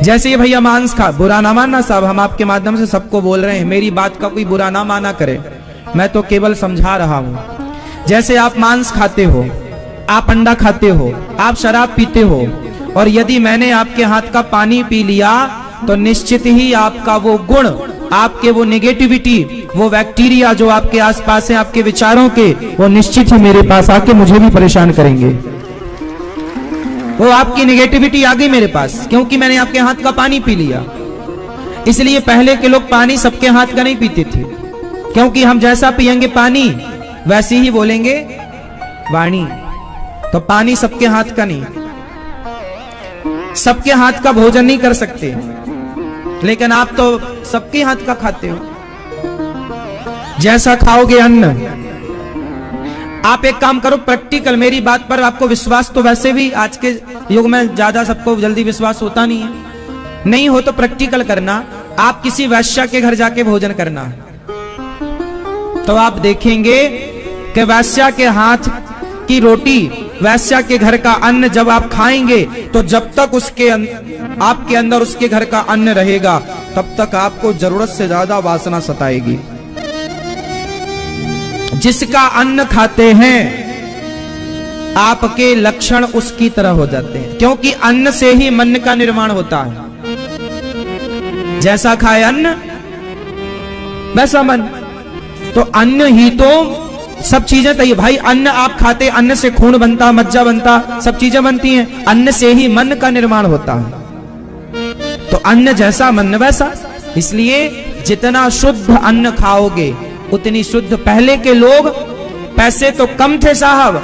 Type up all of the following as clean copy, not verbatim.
जैसे ये भैया मांस खा, बुरा ना मानना साहब, हम आपके माध्यम से सबको बोल रहे हैं, मेरी बात का कोई बुरा ना माना करे, मैं तो केवल समझा रहा हूं। जैसे आप मांस खाते हो, आप अंडा खाते हो, आप शराब पीते हो, और यदि मैंने आपके हाथ का पानी पी लिया तो निश्चित ही आपका वो गुण, आपके वो नेगेटिविटी, वो बैक्टीरिया जो आपके आसपास है, आपके विचारों के, वो निश्चित ही मेरे पास आके मुझे भी परेशान करेंगे। वो आपकी नेगेटिविटी आ गई मेरे पास, क्योंकि मैंने आपके हाथ का पानी पी लिया। इसलिए पहले के लोग पानी सबके हाथ का नहीं पीते थे, क्योंकि हम जैसा पियेंगे पानी वैसे ही बोलेंगे वाणी। तो पानी सबके हाथ का नहीं, सबके हाथ का भोजन नहीं कर सकते, लेकिन आप तो सबके हाथ का खाते हो। जैसा खाओगे अन्न, आप एक काम करो प्रैक्टिकल, मेरी बात पर आपको विश्वास तो वैसे भी आज के युग में ज्यादा सबको जल्दी विश्वास होता नहीं है, नहीं हो तो प्रैक्टिकल करना। आप किसी वैश्या के घर जाके भोजन करना, तो आप देखेंगे कि वैश्या के हाथ की रोटी, वैश्या के घर का अन्न जब आप खाएंगे, तो जब तक उसके आपके अंदर उसके घर का अन्न रहेगा, तब तक आपको जरूरत से ज्यादा वासना सताएगी। जिसका अन्न खाते हैं आपके लक्षण उसकी तरह हो जाते हैं, क्योंकि अन्न से ही मन का निर्माण होता है। जैसा खाए अन्न वैसा मन, तो अन्न ही तो सब चीजें चाहिए भाई। अन्न आप खाते, अन्न से खून बनता, मज्जा बनता, सब चीजें बनती हैं, अन्न से ही मन का निर्माण होता है। तो अन्न जैसा मन वैसा, इसलिए जितना शुद्ध अन्न खाओगे उतनी शुद्ध। पहले के लोग, पैसे तो कम थे साहब,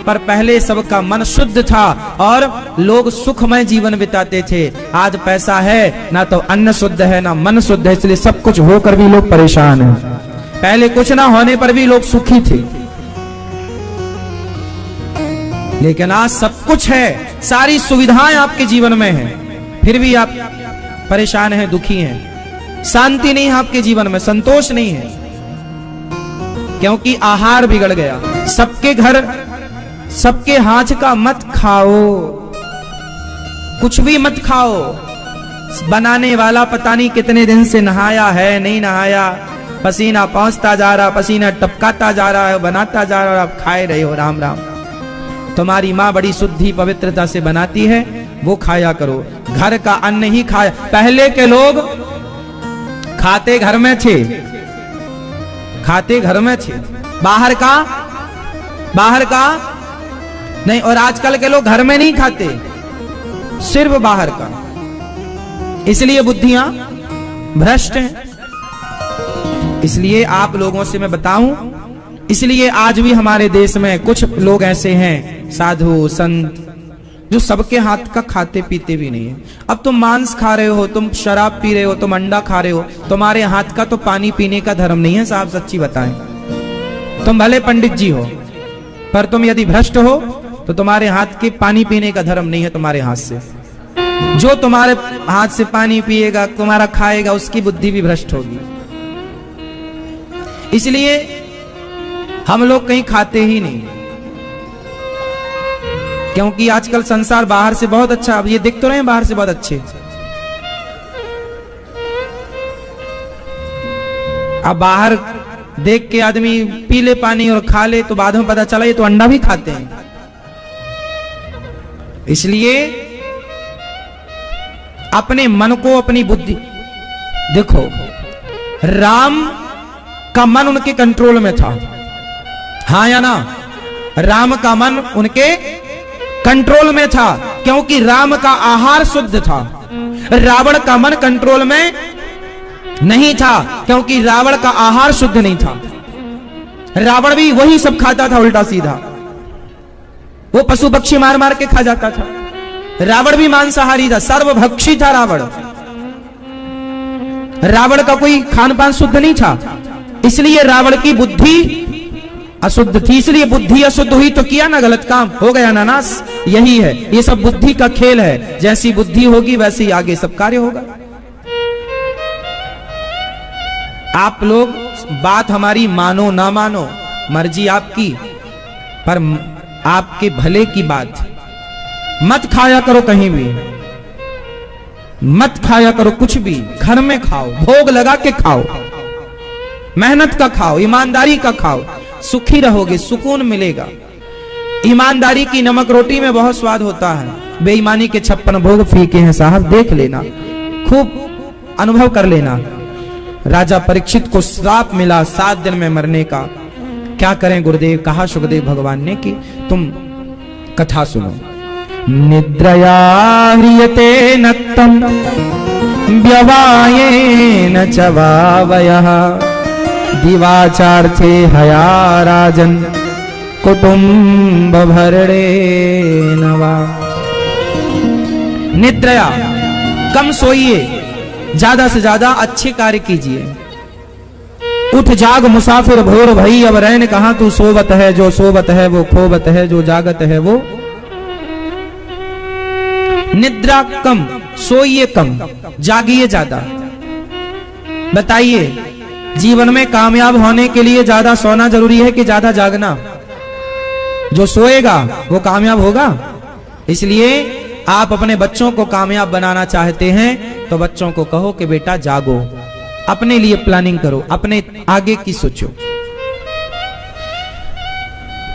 पर पहले सबका मन शुद्ध था और लोग सुखमय जीवन बिताते थे। आज पैसा है ना, तो अन्न शुद्ध है ना मन शुद्ध है, इसलिए सब कुछ होकर भी लोग परेशान हैं। पहले कुछ ना होने पर भी लोग सुखी थे, लेकिन आज सब कुछ है, सारी सुविधाएं आपके जीवन में हैं, फिर भी आप परेशान हैं, दुखी हैं, शांति नहीं है आपके जीवन में, संतोष नहीं है, क्योंकि आहार बिगड़ गया। सबके घर सबके हाथ का मत खाओ, कुछ भी मत खाओ। बनाने वाला पता नहीं कितने दिन से नहाया है नहीं नहाया, पसीना पहुंचता जा रहा, पसीना टपकाता जा रहा है, बनाता जा रहा है, आप खाए रहे हो। राम राम, तुम्हारी माँ बड़ी शुद्धि पवित्रता से बनाती है, वो खाया करो। घर का अन्न ही खाया। पहले के लोग खाते घर में थे, खाते घर में थे, बाहर का नहीं। और आजकल के लोग घर में नहीं खाते, सिर्फ बाहर का, इसलिए बुद्धियां भ्रष्ट हैं। इसलिए आप लोगों से मैं बताऊं, इसलिए आज भी हमारे देश में कुछ लोग ऐसे हैं, साधु संत, जो सबके हाथ का खाते पीते भी नहीं है। अब तुम मांस खा रहे हो, तुम शराब पी रहे हो, तुम अंडा खा रहे हो, तुम्हारे हाथ का तो पानी पीने का धर्म नहीं है साहब, सच्ची बताएं। तुम भले पंडित जी हो, पर तुम यदि भ्रष्ट हो तो तुम्हारे हाथ के पानी पीने का धर्म नहीं है तुम्हारे हाथ से। जो तुम्हारे हाथ से पानी पिएगा, तुम्हारा खाएगा, उसकी बुद्धि भी भ्रष्ट होगी। इसलिए हम लोग कहीं खाते ही नहीं, क्योंकि आजकल संसार बाहर से बहुत अच्छा, अब ये दिख तो रहे हैं बाहर से बहुत अच्छे, अब बाहर देख के आदमी पी ले पानी और खा ले, तो बाद में पता चला ये तो अंडा भी खाते हैं। इसलिए अपने मन को, अपनी बुद्धि देखो, राम का मन उनके कंट्रोल में था, हाँ या ना? राम का मन उनके कंट्रोल में था, क्योंकि राम का आहार शुद्ध था। रावण का मन कंट्रोल में नहीं था, क्योंकि रावण का आहार शुद्ध नहीं था। रावण भी वही सब खाता था उल्टा सीधा, वो पशु पक्षी मार मार के खा जाता था। रावण भी मांसाहारी था, सर्वभक्षी था रावण। रावण का कोई खान पान शुद्ध नहीं था, इसलिए रावण की बुद्धि अशुद्ध थी, इसलिए बुद्धि अशुद्ध हुई तो किया ना गलत काम, हो गया ना नाश। यही है, ये सब बुद्धि का खेल है। जैसी बुद्धि होगी वैसे ही आगे सब कार्य होगा। आप लोग बात हमारी मानो ना मानो, मर्जी आपकी, पर आपके भले की बात। मत खाया करो कहीं भी, मत खाया करो कुछ भी, घर में खाओ, भोग लगा के खाओ, मेहनत का खाओ, ईमानदारी का खाओ, सुखी रहोगे, सुकून मिलेगा। ईमानदारी की नमक रोटी में बहुत स्वाद होता है, बेईमानी के 56 भोग फीके हैं साहब, देख लेना, खूब अनुभव कर लेना। राजा परीक्षित को श्राप मिला 7 दिन में मरने का। क्या करें गुरुदेव, कहा सुखदेव भगवान ने कि तुम कथा सुनो। निद्रया ह्रियते नक्तम व्यवायेन च वावयः दिवाचार्थे हया राजन कुटुंब भरणे नवा। निद्रया, कम सोइए, ज्यादा से ज्यादा अच्छे कार्य कीजिए। उठ जाग मुसाफिर भोर भई, अब रैन कहां तू सोवत है, जो सोवत है वो खोवत है, जो जागत है वो। निद्रा कम, सोइए कम, जागिए ज्यादा। बताइए, जीवन में कामयाब होने के लिए ज्यादा सोना जरूरी है कि ज्यादा जागना? जो सोएगा वो कामयाब होगा। इसलिए आप अपने बच्चों को कामयाब बनाना चाहते हैं तो बच्चों को कहो कि बेटा जागो, अपने लिए प्लानिंग करो, अपने आगे की सोचो।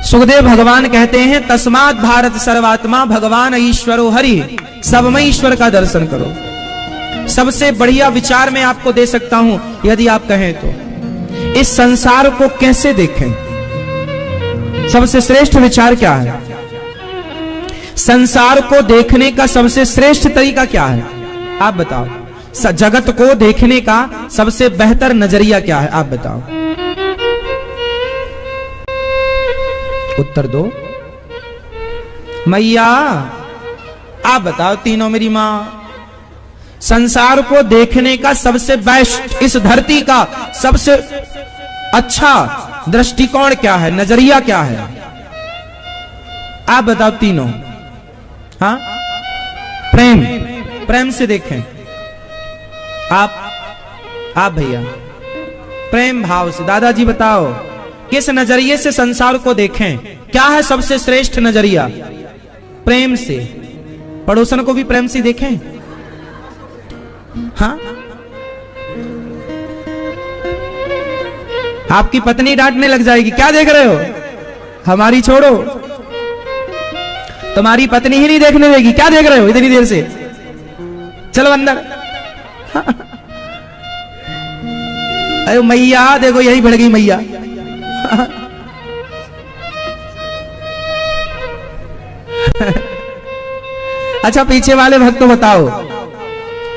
सुखदेव भगवान कहते हैं तस्मात् भारत सर्वात्मा भगवान ईश्वरो हरि, सब में ईश्वर का दर्शन करो। सबसे बढ़िया विचार मैं आपको दे सकता हूं यदि आप कहें तो। इस संसार को कैसे देखें, सबसे श्रेष्ठ विचार क्या है? संसार को देखने का सबसे श्रेष्ठ तरीका क्या है आप बताओ? जगत को देखने का सबसे बेहतर नजरिया क्या है आप बताओ? उत्तर दो मैया, आप बताओ तीनों मेरी मां। संसार को देखने का सबसे बेस्ट, इस धरती का सबसे अच्छा दृष्टिकोण क्या है, नजरिया क्या है? आप बताओ तीनों। हाँ, प्रेम, प्रेम से देखें। आप भैया प्रेम भाव से। दादाजी बताओ किस नजरिए से संसार को देखें? क्या है सबसे श्रेष्ठ नजरिया? प्रेम से। पड़ोसन को भी प्रेम से देखें। हाँ, आपकी पत्नी डांटने लग जाएगी, क्या देख रहे हो? हमारी छोड़ो, तुम्हारी पत्नी ही नहीं देखने देगी, क्या देख रहे हो इतनी देर से? चलो अंदर। अरे मैया देखो, यही भिड़ गई मैया। अच्छा पीछे वाले भक्त तो बताओ,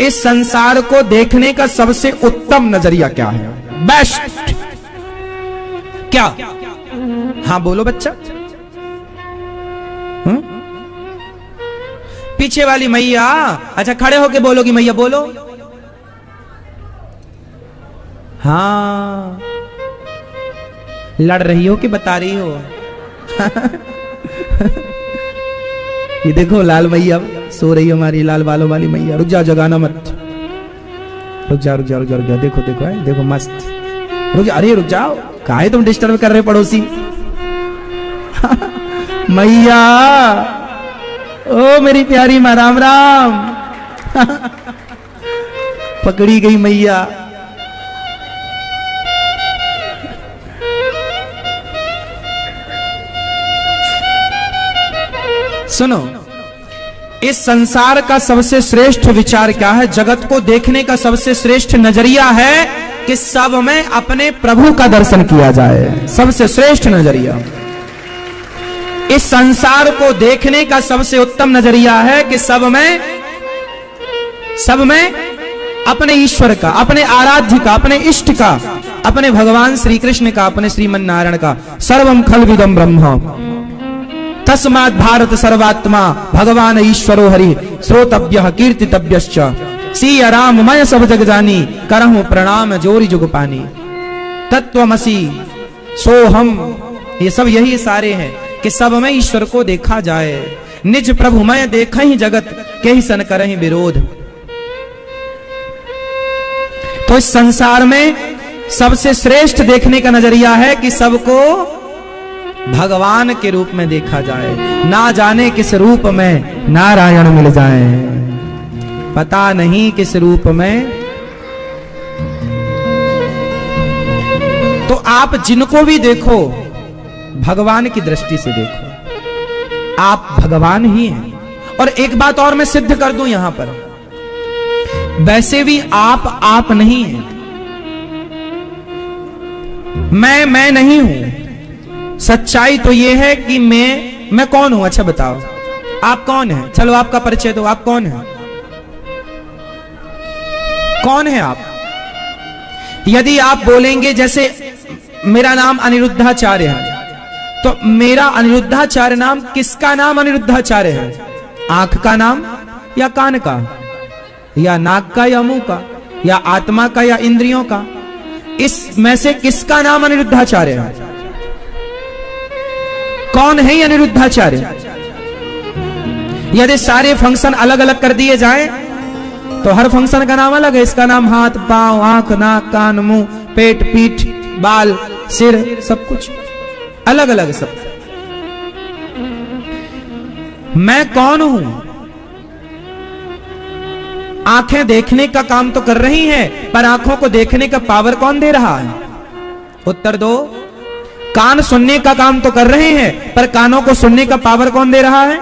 इस संसार को देखने का सबसे उत्तम नजरिया क्या है, बेस्ट क्या? हाँ बोलो बच्चा। पीछे वाली मैया, अच्छा खड़े होके बोलोगी मैया, बोलो। हाँ, लड़ रही हो कि बता रही हो? ये देखो लाल मैया सो रही है, हमारी लाल बालों वाली मैया। रुक जाओ, जगाना मत, रुक जाओ रुक जाओ रुक जाओ, देखो देखो है, देखो मस्त। रुक जाओ, अरे रुक जाओ, काहे तुम डिस्टर्ब कर रहे पड़ोसी? मैया, ओ मेरी प्यारी माँ, राम राम। पकड़ी गई मैया। सुनो, इस संसार का सबसे श्रेष्ठ विचार क्या है? जगत को देखने का सबसे श्रेष्ठ नजरिया है कि सब में अपने प्रभु का दर्शन किया जाए, सबसे श्रेष्ठ नजरिया। इस संसार को देखने का सबसे उत्तम नजरिया है कि सब में अपने ईश्वर का, अपने आराध्य का, अपने इष्ट का, अपने भगवान श्री कृष्ण का, अपने श्रीमन नारायण का। सर्वम खलविदम ब्रह्म तस्मात् भारत सर्वात्मा भगवान ईश्वरो हरि श्रोतव्य कीर्तितव्यश्च। सिया राम मय सब जग जानी करहु प्रणाम जोरी जुग पानी। तत्वमसि सोहम, ये सब यही सारे हैं कि सब में ईश्वर को देखा जाए। निज प्रभु मय देखा ही जगत के ही सन करहि विरोध। तो इस संसार में सबसे श्रेष्ठ देखने का नजरिया है कि सबको भगवान के रूप में देखा जाए, ना जाने किस रूप में नारायण मिल जाए। पता नहीं किस रूप में। तो आप जिनको भी देखो भगवान की दृष्टि से देखो, आप भगवान ही हैं। और एक बात और मैं सिद्ध कर दूं यहां पर, वैसे भी आप नहीं हैं, मैं नहीं हूं। सच्चाई तो यह है कि मैं कौन हूं? अच्छा बताओ आप कौन हैं? चलो आपका परिचय दो, आप कौन हैं? कौन है आप? यदि आप बोलेंगे जैसे मेरा नाम अनिरुद्धाचार्य है, तो मेरा अनिरुद्धाचार्य नाम किसका नाम अनिरुद्धाचार्य है? आंख का नाम या कान का या नाक का या मुंह का या आत्मा का या इंद्रियों का? इसमें से किसका नाम अनिरुद्धाचार्य है? कौन है अनिरुद्धाचार्य? यदि सारे फंक्शन अलग अलग कर दिए जाएं तो हर फंक्शन का नाम अलग है। इसका नाम हाथ, पांव, आंख, नाक, कान, मुंह, पेट, पीठ, बाल, सिर, सब कुछ अलग अलग सब। मैं कौन हूं? आंखें देखने का काम तो कर रही हैं, पर आंखों को देखने का पावर कौन दे रहा है? उत्तर दो। कान सुनने का काम तो कर रहे हैं, पर कानों को सुनने का पावर कौन दे रहा है?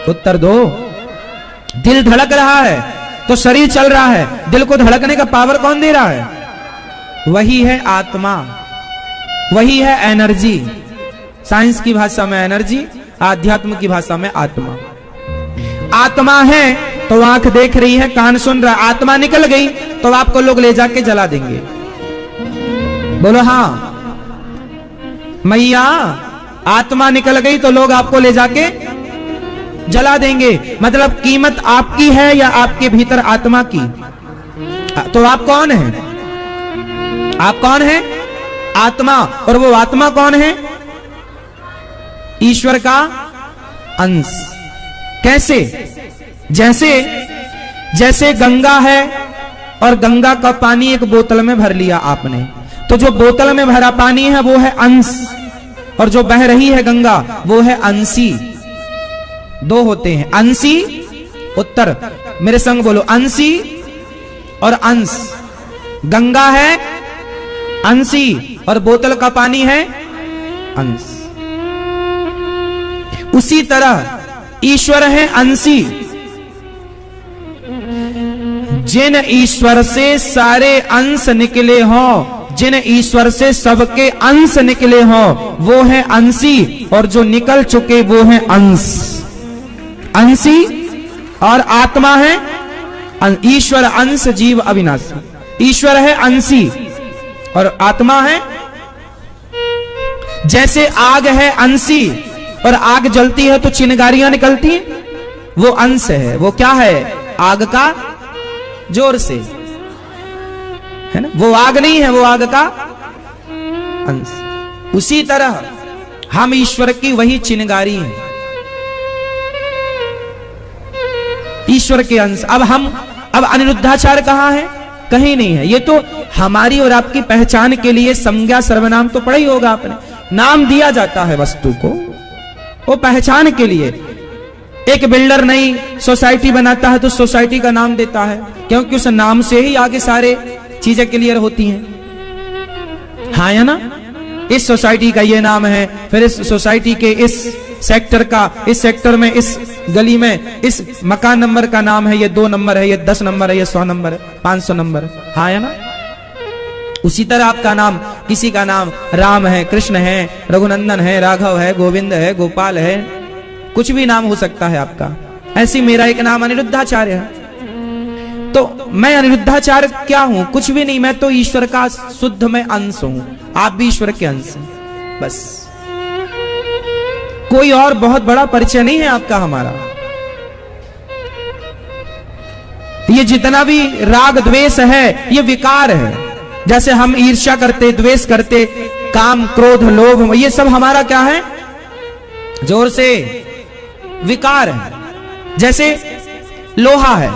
उत्तर दो। दिल धड़क रहा है तो शरीर चल रहा है, दिल को धड़कने का पावर कौन दे रहा है? वही है आत्मा, वही है एनर्जी। साइंस की भाषा में एनर्जी, आध्यात्म की भाषा में आत्मा। आत्मा है तो आंख देख रही है, कान सुन रहा है। आत्मा निकल गई तो आपको लोग ले जाके जला देंगे। बोलो हां मैया, आत्मा निकल गई तो लोग आपको ले जाके जला देंगे। मतलब कीमत आपकी है या आपके भीतर आत्मा की? तो आप कौन हैं? आप कौन हैं? आत्मा। और वो आत्मा कौन है? ईश्वर का अंश। कैसे? जैसे गंगा है और गंगा का पानी एक बोतल में भर लिया आपने, तो जो बोतल में भरा पानी है वो है अंश, और जो बह रही है गंगा वो है अंशी। दो होते हैं, अंशी। उत्तर मेरे संग बोलो, अंशी और अंश। गंगा है अंशी और बोतल का पानी है अंश। उसी तरह ईश्वर है अंशी। जिन ईश्वर से सारे अंश निकले हों, जिन ईश्वर से सबके अंश निकले हों, वो है अंशी, और जो निकल चुके वो है अंश। अंशी और आत्मा है ईश्वर अंश, जीव अविनाशी। ईश्वर है अंशी और आत्मा है। जैसे आग है अंशी और आग जलती है तो चिंगारियां निकलती हैं, वो अंश है। वो क्या है? आग का जोर से, है ना? वो आग नहीं है, वो आग का अंश। उसी तरह हम ईश्वर की वही चिंगारी हैं, ईश्वर के अंश। अब अनिरुद्धाचार्य कहां है? कहीं नहीं है। ये तो हमारी और आपकी पहचान के लिए संज्ञा सर्वनाम तो पढ़ा ही होगा आपने। नाम दिया जाता है वस्तु को, वो पहचान के लिए। एक बिल्डर नई सोसाइटी बनाता है तो सोसाइटी का नाम देता है, क्योंकि उस नाम से ही आगे सारे चीजें क्लियर होती हैं। हाँ या ना? इस सोसाइटी का ये नाम है, फिर इस सोसाइटी के इस सेक्टर का, इस सेक्टर में, इस गली में, इस मकान नंबर का नाम है, ये 2 नंबर है, ये 10 नंबर है, ये 100 नंबर है, 500 नंबर है। हाँ या ना? उसी तरह आपका नाम, किसी का नाम राम है, कृष्ण है, रघुनंदन है, राघव है, गोविंद है, गोपाल है, कुछ भी नाम हो सकता है आपका। ऐसी मेरा एक नाम अनिरुद्धाचार्य है। तो मैं अनिरुद्धाचार्य क्या हूं? कुछ भी नहीं, मैं तो ईश्वर का शुद्ध में अंश हूं। आप भी ईश्वर के अंश हैं, बस। कोई और बहुत बड़ा परिचय नहीं है आपका हमारा। ये जितना भी राग द्वेष है ये विकार है। जैसे हम ईर्ष्या करते, द्वेष करते, काम, क्रोध, लोभ, ये सब हमारा क्या है? जोर से विकार है। जैसे लोहा है,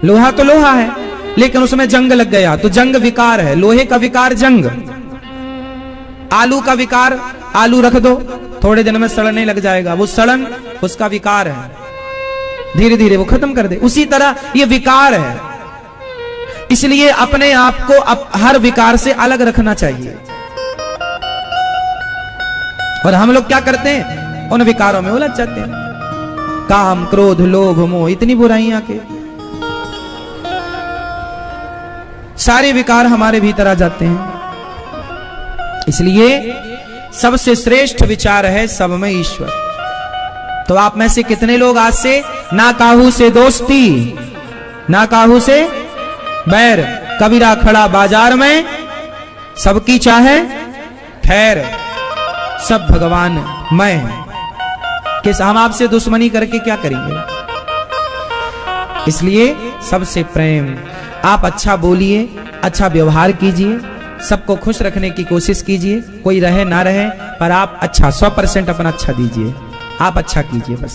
लोहा तो लोहा है, लेकिन उसमें जंग लग गया तो जंग विकार है। लोहे का विकार जंग। आलू का विकार, आलू रख दो थोड़े दिन में सड़ने लग जाएगा, वो सड़न उसका विकार है। धीरे धीरे वो खत्म कर दे। उसी तरह ये विकार है, इसलिए अपने आप को हर विकार से अलग रखना चाहिए। और हम लोग क्या करते हैं, उन विकारों में उलझ जाते हैं। काम, क्रोध, लोभ, मोह, इतनी बुराइयां के सारे विकार हमारे भीतर आ जाते हैं। इसलिए सबसे श्रेष्ठ विचार है सब में ईश्वर। तो आप में से कितने लोग आज से ना काहू से दोस्ती, ना काहू से बैर, कबीरा खड़ा बाजार में, सबकी चाहे खैर, सब भगवान मैं, किस हम आपसे दुश्मनी करके क्या करेंगे। इसलिए सबसे प्रेम, आप अच्छा बोलिए, अच्छा व्यवहार कीजिए, सबको खुश रखने की कोशिश कीजिए, कोई रहे ना रहे, पर आप अच्छा 100% अपना अच्छा दीजिए, आप अच्छा कीजिए बस।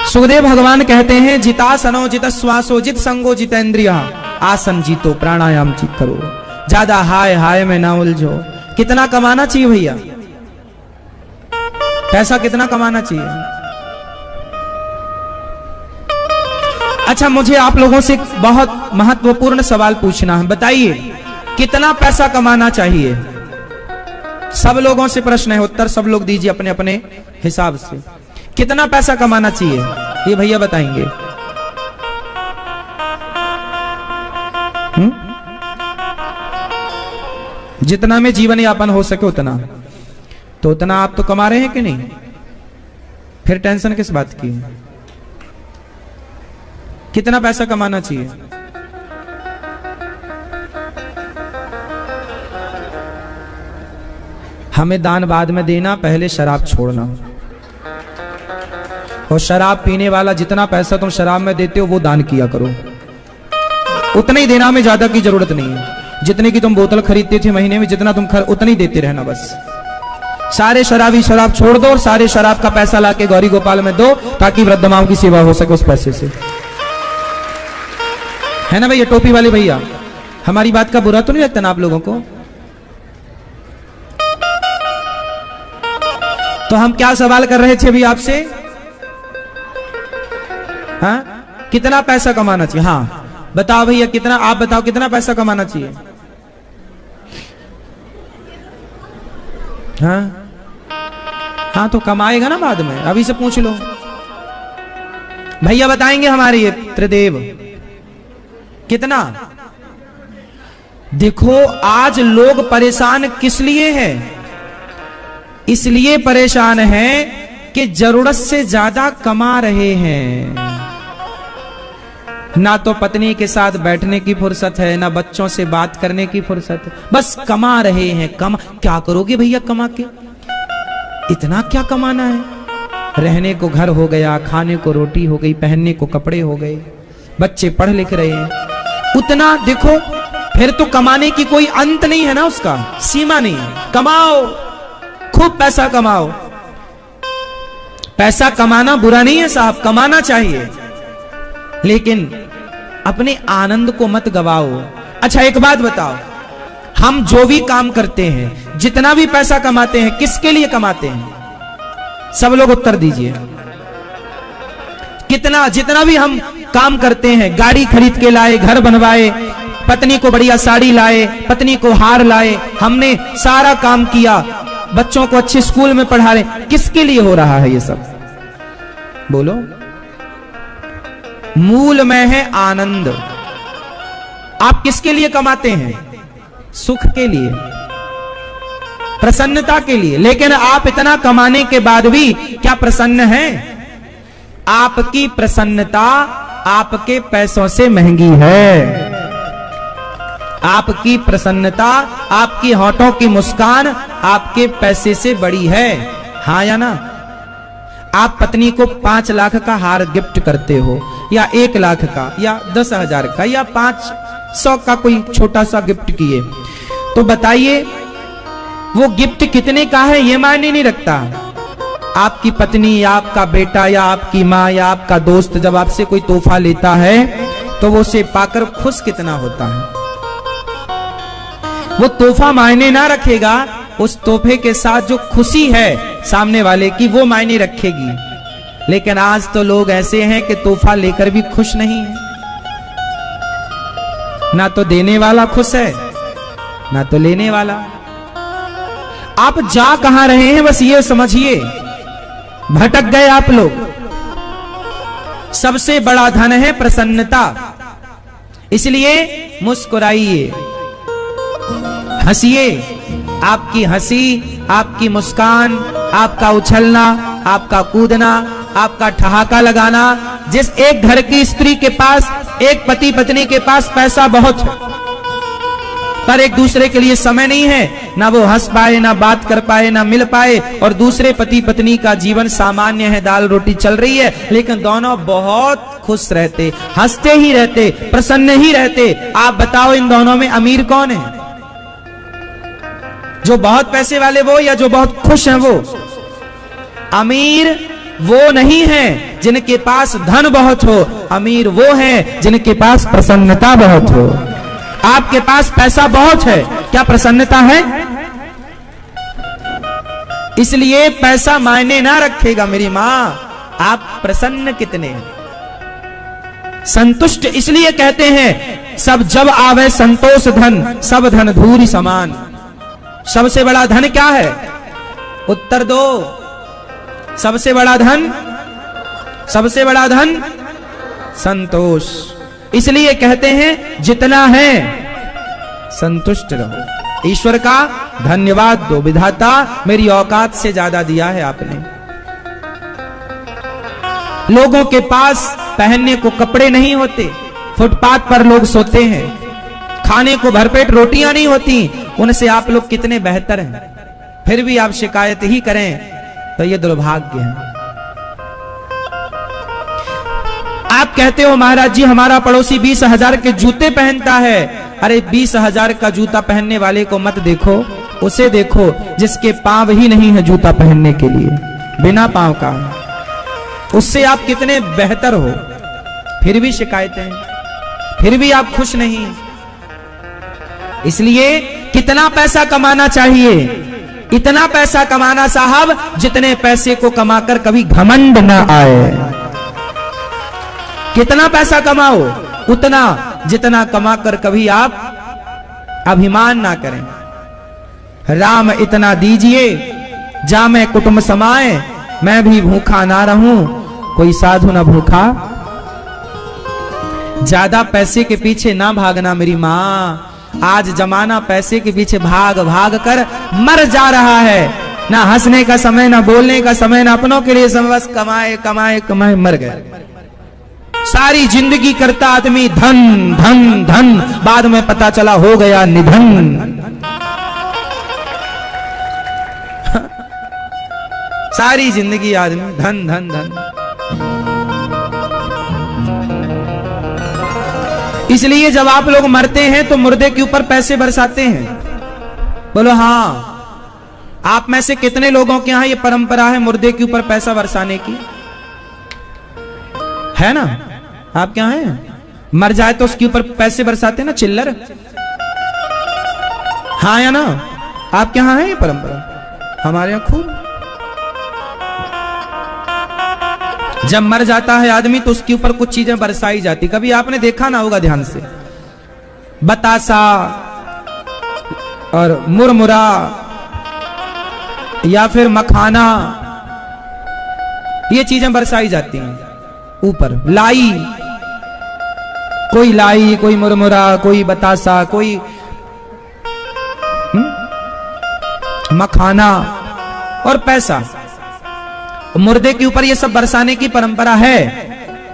सुखदेव भगवान कहते हैं, जितासनो जित श्वासो जित संगो जितेंद्रिया, आसन जीतो प्राणायाम जीत करो, ज्यादा हाय हाय में ना उलझो। कितना कमाना चाहिए भैया, पैसा कितना कमाना चाहिए? अच्छा, मुझे आप लोगों से बहुत महत्वपूर्ण सवाल पूछना है, बताइए कितना पैसा कमाना चाहिए? सब लोगों से प्रश्न है, उत्तर सब लोग दीजिए अपने अपने हिसाब से। कितना पैसा कमाना चाहिए ये भैया बताएंगे। जितना में जीवन यापन हो सके उतना, तो उतना आप तो कमा रहे हैं कि नहीं? फिर टेंशन किस बात की? कितना पैसा कमाना चाहिए? हमें दान बाद में देना, पहले शराब छोड़ना। और शराब पीने वाला जितना पैसा तुम शराब में देते हो वो दान किया करो, उतना ही देना, में ज्यादा की जरूरत नहीं है। जितने की तुम बोतल खरीदते थे महीने में, जितना तुम उतना ही देते रहना बस। सारे शराबी शराब छोड़ दो और सारे शराब का पैसा लाके गौरी गोपाल में दो, ताकि वृद्ध माओं की सेवा हो सके उस पैसे से, है ना भैया? टोपी वाले भैया, हमारी बात का बुरा तो नहीं लगता ना आप लोगों को? तो हम क्या सवाल कर रहे थे अभी आपसे? हाँ, कितना पैसा कमाना चाहिए? हाँ बताओ भैया, कितना, आप बताओ कितना पैसा कमाना चाहिए? हाँ हाँ, तो कमाएगा ना बाद में, अभी से पूछ लो। भैया बताएंगे हमारे ये त्रिदेव कितना? देखो आज लोग परेशान किस लिए हैं? इसलिए परेशान हैं कि जरूरत से ज्यादा कमा रहे हैं। ना तो पत्नी के साथ बैठने की फुर्सत है, ना बच्चों से बात करने की फुर्सत है, बस कमा रहे हैं। क्या करोगे भैया कमा के? इतना क्या कमाना है? रहने को घर हो गया, खाने को रोटी हो गई, पहनने को कपड़े हो गए, बच्चे पढ़ लिख रहे हैं, उतना देखो। फिर तो कमाने की कोई अंत नहीं है ना, उसका सीमा नहीं है। कमाओ, खूब पैसा कमाओ। पैसा कमाना बुरा नहीं है साहब, कमाना चाहिए, लेकिन अपने आनंद को मत गवाओ। अच्छा एक बात बताओ, हम जो भी काम करते हैं, जितना भी पैसा कमाते हैं, किसके लिए कमाते हैं? सब लोग उत्तर दीजिए। कितना, जितना भी हम काम करते हैं, गाड़ी खरीद के लाए, घर बनवाए, पत्नी को बढ़िया साड़ी लाए, पत्नी को हार लाए, हमने सारा काम किया, बच्चों को अच्छे स्कूल में पढ़ा रहे, किसके लिए हो रहा है ये सब? बोलो। मूल में है आनंद। आप किसके लिए कमाते हैं? सुख के लिए, प्रसन्नता के लिए। लेकिन आप इतना कमाने के बाद भी क्या प्रसन्न हैं? आपकी प्रसन्नता आपके पैसों से महंगी है। आपकी प्रसन्नता, आपकी होठों की मुस्कान आपके पैसे से बड़ी है, हाँ या ना? आप पत्नी को 5 लाख का हार गिफ्ट करते हो, या 1 लाख का, या 10,000 का, या 500 का कोई छोटा सा गिफ्ट किए, तो बताइए वो गिफ्ट कितने का है ये मायने नहीं रखता। आपकी पत्नी या आपका बेटा या आपकी माँ या आपका दोस्त जब आपसे कोई तोहफा लेता है तो वो उसे पाकर खुश कितना होता है। वो तोहफा मायने ना रखेगा, उस तोहफे के साथ जो खुशी है सामने वाले की, वो मायने रखेगी। लेकिन आज तो लोग ऐसे हैं कि तोहफा लेकर भी खुश नहीं है। ना तो देने वाला खुश है, ना तो लेने वाला। आप जा कहां रहे हैं बस ये समझिए, भटक गए आप लोग। सबसे बड़ा धन है प्रसन्नता, इसलिए मुस्कुराइए, हंसिए। आपकी हंसी, आपकी मुस्कान, आपका उछलना, आपका कूदना, आपका ठहाका लगाना। जिस एक घर की स्त्री के पास, एक पति पत्नी के पास पैसा बहुत है पर एक दूसरे के लिए समय नहीं है, ना वो हंस पाए, ना बात कर पाए, ना मिल पाए, और दूसरे पति पत्नी का जीवन सामान्य है, दाल रोटी चल रही है, लेकिन दोनों बहुत खुश रहते, हंसते ही रहते, प्रसन्न ही रहते। आप बताओ इन दोनों में अमीर कौन है? जो बहुत पैसे वाले वो, या जो बहुत खुश हैं वो? अमीर वो नहीं है जिनके पास धन बहुत हो, अमीर वो है जिनके पास प्रसन्नता बहुत हो। आपके पास पैसा बहुत है, क्या प्रसन्नता है? इसलिए पैसा मायने ना रखेगा मेरी मां, आप प्रसन्न कितने हैं, संतुष्ट। इसलिए कहते हैं सब जब आवे संतोष धन, सब धन धूरी समान। सबसे बड़ा धन क्या है? उत्तर दो। सबसे बड़ा धन, सबसे बड़ा धन संतोष। इसलिए कहते हैं जितना है संतुष्ट रहो। ईश्वर का धन्यवाद दो, विधाता मेरी औकात से ज्यादा दिया है आपने। लोगों के पास पहनने को कपड़े नहीं होते, फुटपाथ पर लोग सोते हैं, खाने को भरपेट रोटियां नहीं होती, उनसे आप लोग कितने बेहतर हैं, फिर भी आप शिकायत ही करें तो ये दुर्भाग्य है। आप कहते हो महाराज जी हमारा पड़ोसी 20,000 के जूते पहनता है। अरे 20,000 का जूता पहनने वाले को मत देखो, उसे देखो जिसके पांव ही नहीं है जूता पहनने के लिए, बिना पांव का। उससे आप कितने बेहतर हो, फिर भी शिकायतें, फिर भी आप खुश नहीं। इसलिए कितना पैसा कमाना चाहिए? इतना पैसा कमाना साहब जितने पैसे को कमाकर कभी घमंड ना आए। कितना पैसा कमाओ? उतना जितना कमाकर कभी आप अभिमान ना करें। राम इतना दीजिए जा मैं कुटुंब समाए, मैं भी भूखा ना रहूं, कोई साधु ना भूखा। ज्यादा पैसे के पीछे ना भागना मेरी माँ। आज जमाना पैसे के पीछे भाग भाग कर मर जा रहा है। ना हंसने का समय, ना बोलने का समय, ना अपनों के लिए समय, बस कमाए कमाए कमाए मर गए। सारी जिंदगी करता आदमी धन धन धन, बाद में पता चला हो गया निधन। सारी जिंदगी आदमी धन धन धन। इसलिए जब आप लोग मरते हैं तो मुर्दे के ऊपर पैसे बरसाते हैं। बोलो हाँ, आप में से कितने लोगों के यहां ये परंपरा है मुर्दे के ऊपर पैसा बरसाने की? है ना? आप क्या हैं? मर जाए तो उसके ऊपर पैसे बरसाते ना, चिल्लर। हाँ या ना? आपके यहां है ये परंपरा? हमारे यहां खूब। जब मर जाता है आदमी तो उसके ऊपर कुछ चीजें बरसाई जाती। कभी आपने देखा ना होगा ध्यान से, बतासा और मुरमुरा या फिर मखाना, ये चीजें बरसाई जाती हैं ऊपर। लाई, कोई लाई, कोई मुरमुरा, कोई बतासा, कोई मखाना और पैसा। मुर्दे के ऊपर ये सब बरसाने की परंपरा है,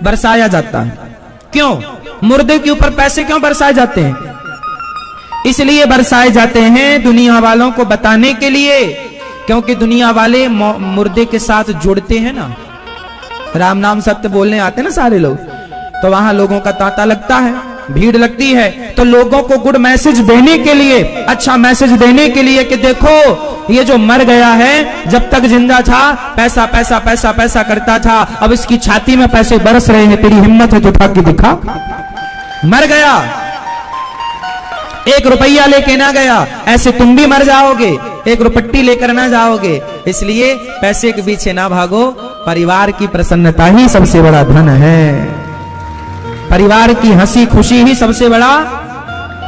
बरसाया जाता है। क्यों मुर्दे के ऊपर पैसे क्यों बरसाए जाते हैं? इसलिए बरसाए जाते हैं दुनिया वालों को बताने के लिए, क्योंकि दुनिया वाले मुर्दे के साथ जुड़ते हैं ना। राम नाम सत्य बोलने आते हैं ना सारे लोग, तो वहां लोगों का तांता लगता है, भीड़ लगती है। तो लोगों को गुड मैसेज देने के लिए, अच्छा मैसेज देने के लिए कि देखो ये जो मर गया है, जब तक जिंदा था पैसा पैसा पैसा पैसा करता था, अब इसकी छाती में पैसे बरस रहे हैं, तेरी हिम्मत है तो उठा के दिखा। मर गया, 1 रुपया लेके ना गया, ऐसे तुम भी मर जाओगे। एक रुपट्टी लेकर ना जाओगे। इसलिए पैसे के पीछे ना भागो, परिवार की प्रसन्नता ही सबसे बड़ा धन है। परिवार की हंसी खुशी ही सबसे बड़ा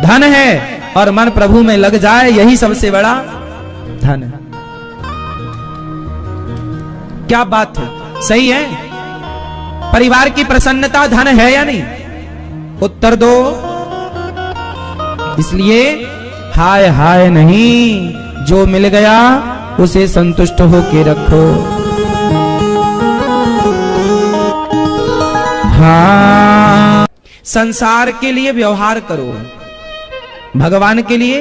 धन है, और मन प्रभु में लग जाए यही सबसे बड़ा धन है। क्या बात है, सही है? परिवार की प्रसन्नता धन है या नहीं? उत्तर दो। इसलिए हाय हाय नहीं, जो मिल गया उसे संतुष्ट होके रखो। हाँ, संसार के लिए व्यवहार करो, भगवान के लिए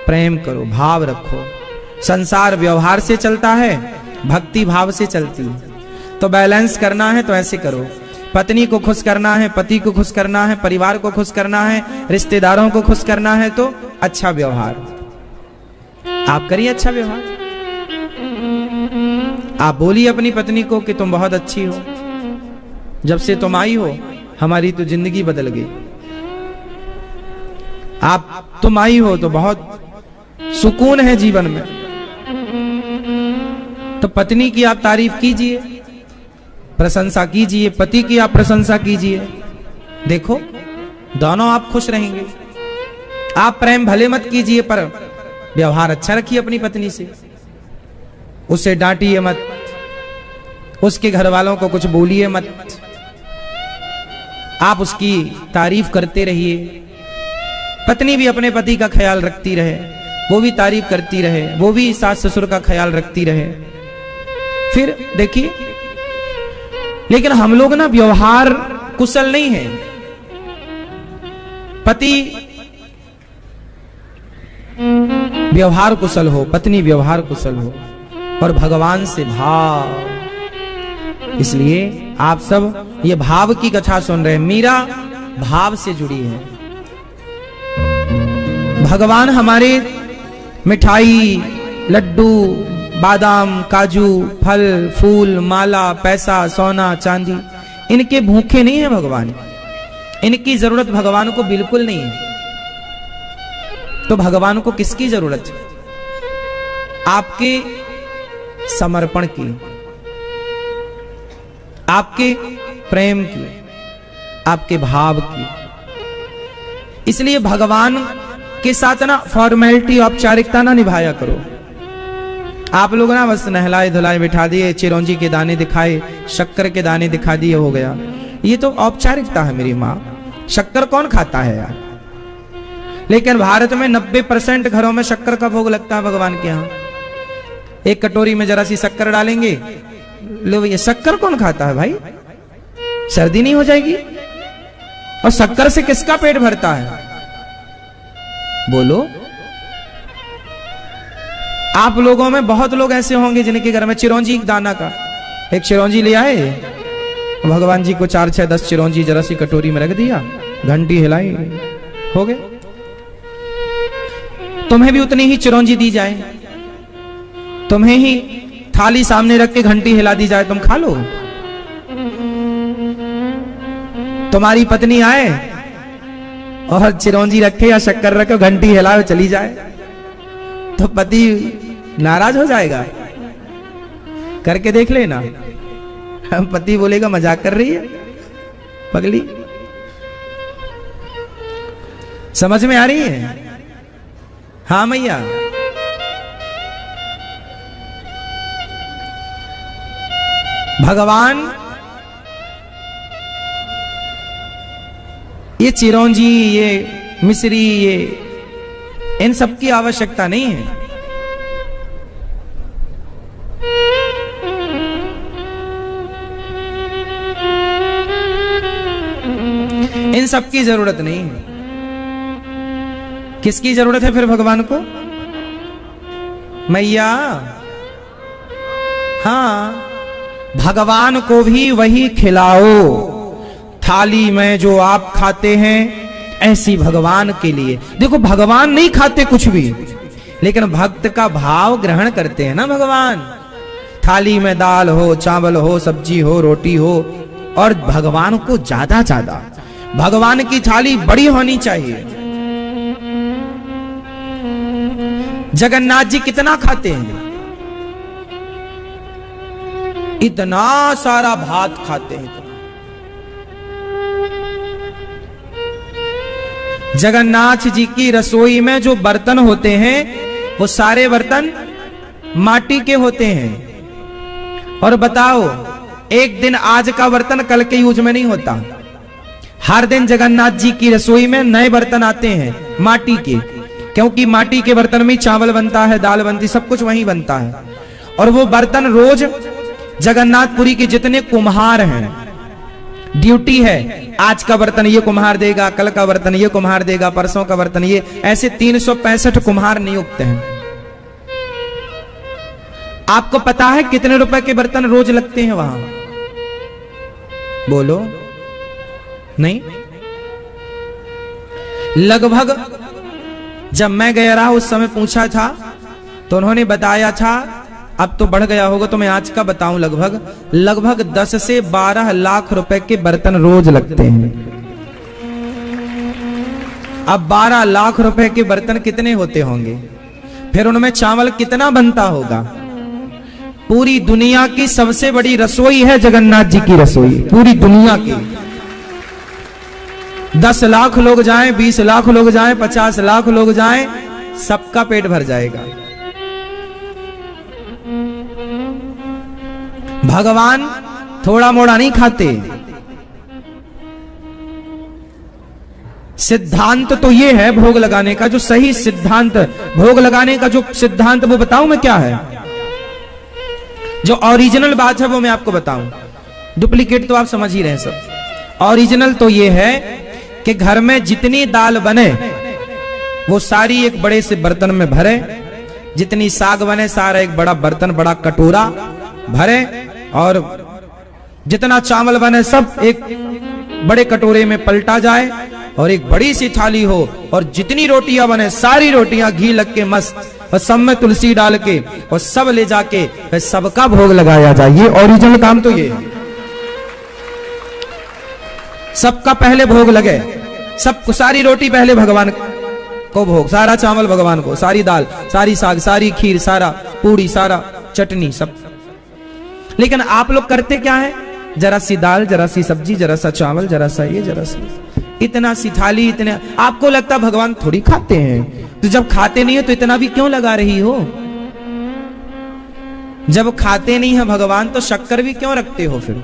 प्रेम करो, भाव रखो। संसार व्यवहार से चलता है, भक्ति भाव से चलती है। तो बैलेंस करना है तो ऐसे करो। पत्नी को खुश करना है, पति को खुश करना है, परिवार को खुश करना है, रिश्तेदारों को खुश करना है, तो अच्छा व्यवहार आप करिए। अच्छा व्यवहार आप बोलिए अपनी पत्नी को कि तुम बहुत अच्छी हो, जब से तुम आई हो हमारी तो जिंदगी बदल गई। तुम आई हो तो बहुत सुकून है जीवन में। तो पत्नी की आप तारीफ कीजिए, प्रशंसा कीजिए, पति की आप प्रशंसा कीजिए। देखो दोनों आप खुश रहेंगे। आप प्रेम भले मत कीजिए, पर व्यवहार अच्छा रखिए अपनी पत्नी से। उसे डांटिए मत, उसके घर वालों को कुछ बोलिए मत, आप उसकी तारीफ करते रहिए। पत्नी भी अपने पति का ख्याल रखती रहे, वो भी तारीफ करती रहे, वो भी सास ससुर का ख्याल रखती रहे। फिर देखिए, लेकिन हम लोग ना व्यवहार कुशल नहीं है। पति व्यवहार कुशल हो, पत्नी व्यवहार कुशल हो, और भगवान से भाव। इसलिए आप सब ये भाव की कथा सुन रहे हैं। मीरा भाव से जुड़ी है। भगवान हमारे मिठाई, लड्डू, बादाम, काजू, फल, फूल, माला, पैसा, सोना, चांदी, इनके भूखे नहीं है भगवान। इनकी जरूरत भगवान को बिल्कुल नहीं है। तो भगवान को किसकी जरूरत है? आपके समर्पण की, आपके प्रेम की, आपके भाव की। इसलिए भगवान के साथ ना फॉर्मेलिटी, औपचारिकता ना निभाया करो। आप लोग ना बस नहलाए धुलाए बिठा दिए, चिरौंजी के दाने दिखाए, शक्कर के दाने दिखा दिए, हो गया। ये तो औपचारिकता है मेरी माँ। शक्कर कौन खाता है यार? लेकिन भारत में 90% घरों में शक्कर का भोग लगता है भगवान के यहाँ। एक कटोरी में जरा सी शक्कर डालेंगे, लो ये शक्कर कौन खाता है भाई? सर्दी नहीं हो जाएगी? और शक्कर से किसका पेट भरता है बोलो? आप लोगों में बहुत लोग ऐसे होंगे जिनके घर में चिरौंजी दाना का एक चिरौंजी ले आए, भगवान जी को 4, 6, 10 चिरौंजी जरा सी कटोरी में रख दिया, घंटी हिलाई, हो गए। तुम्हें भी उतनी ही चिरौंजी दी जाए, तुम्हें ही थाली सामने रख के घंटी हिला दी जाए, तुम खा लो। तुम्हारी पत्नी आए और चिरौंजी रखे या शक्कर रखे, घंटी हिलाए चली जाए, तो पति नाराज हो जाएगा। करके देख लेना। पति बोलेगा मजाक कर रही है पगली। समझ में आ रही है? हाँ मैया। भगवान ये चिरौंजी, ये मिश्री, ये इन सब की आवश्यकता नहीं है। इन सब की जरूरत नहीं है। किसकी जरूरत है फिर भगवान को? मैया। हाँ, भगवान को भी वही खिलाओ, थाली में जो आप खाते हैं ऐसी भगवान के लिए। देखो भगवान नहीं खाते कुछ भी, लेकिन भक्त का भाव ग्रहण करते हैं ना भगवान। थाली में दाल हो, चावल हो, सब्जी हो, रोटी हो, और भगवान को ज्यादा ज्यादा, भगवान की थाली बड़ी होनी चाहिए। जगन्नाथ जी कितना खाते हैं? इतना सारा भात खाते हैं। जगन्नाथ जी की रसोई में जो बर्तन होते हैं वो सारे बर्तन माटी के होते हैं। और बताओ, एक दिन आज का बर्तन कल के यूज में नहीं होता। हर दिन जगन्नाथ जी की रसोई में नए बर्तन आते हैं माटी के, क्योंकि माटी के बर्तन में चावल बनता है, दाल बनती, सब कुछ वहीं बनता है। और वो बर्तन रोज जगन्नाथपुरी के जितने कुम्हार हैं, ड्यूटी है, आज का बर्तन ये कुम्हार देगा, कल का बर्तन ये कुम्हार देगा, परसों का बर्तन ये, ऐसे 365 कुम्हार नियुक्त हैं। आपको पता है कितने रुपए के बर्तन रोज लगते हैं वहां? बोलो। नहीं? लगभग जब मैं गया रहा उस समय पूछा था तो उन्होंने बताया था, अब तो बढ़ गया होगा, तो मैं आज का बताऊं, लगभग 10 से 12 लाख रुपए के बर्तन रोज लगते हैं। अब 12 लाख रुपए के बर्तन कितने होते होंगे? फिर उनमें चावल कितना बनता होगा? पूरी दुनिया की सबसे बड़ी रसोई है जगन्नाथ जी की रसोई, पूरी दुनिया की। 10 लाख लोग जाएं, 20 लाख लोग जाएं, 50 लाख लोग जाएं, सबका पेट भर जाएगा। भगवान थोड़ा मोड़ा नहीं खाते। सिद्धांत तो ये है भोग लगाने का, जो सही सिद्धांत भोग लगाने का जो सिद्धांत वो बताऊं मैं क्या है? जो ओरिजिनल बात है वो मैं आपको बताऊं, डुप्लीकेट तो आप समझ ही रहे हैं सब। ओरिजिनल तो ये है कि घर में जितनी दाल बने वो सारी एक बड़े से बर्तन में भरे, जितनी साग बने सारा एक बड़ा बर्तन, बड़ा कटोरा भरे, और जितना चावल बने सब एक बड़े कटोरे में पलटा जाए, और एक बड़ी सी थाली हो, और जितनी रोटियां बने सारी रोटियां घी लग के मस्त, और सब में तुलसी डाल के, और सब ले जाके फिर सबका भोग लगाया जाए। ये ओरिजिनल काम तो ये है। सबका पहले भोग लगे, सबको सारी रोटी पहले भगवान को भोग, सारा चावल भगवान को, सारी दाल, सारी साग, सारी खीर, सारा पूड़ी, सारा चटनी, सब। लेकिन आप लोग करते क्या है? जरा सी दाल, जरा सी सब्जी, जरा सा चावल, जरा सा ये, जरा सा, इतना सी थाली, इतने। आपको लगता भगवान थोड़ी खाते हैं, तो जब खाते नहीं है तो इतना भी क्यों लगा रही हो? जब खाते नहीं है भगवान तो शक्कर भी क्यों रखते हो? फिर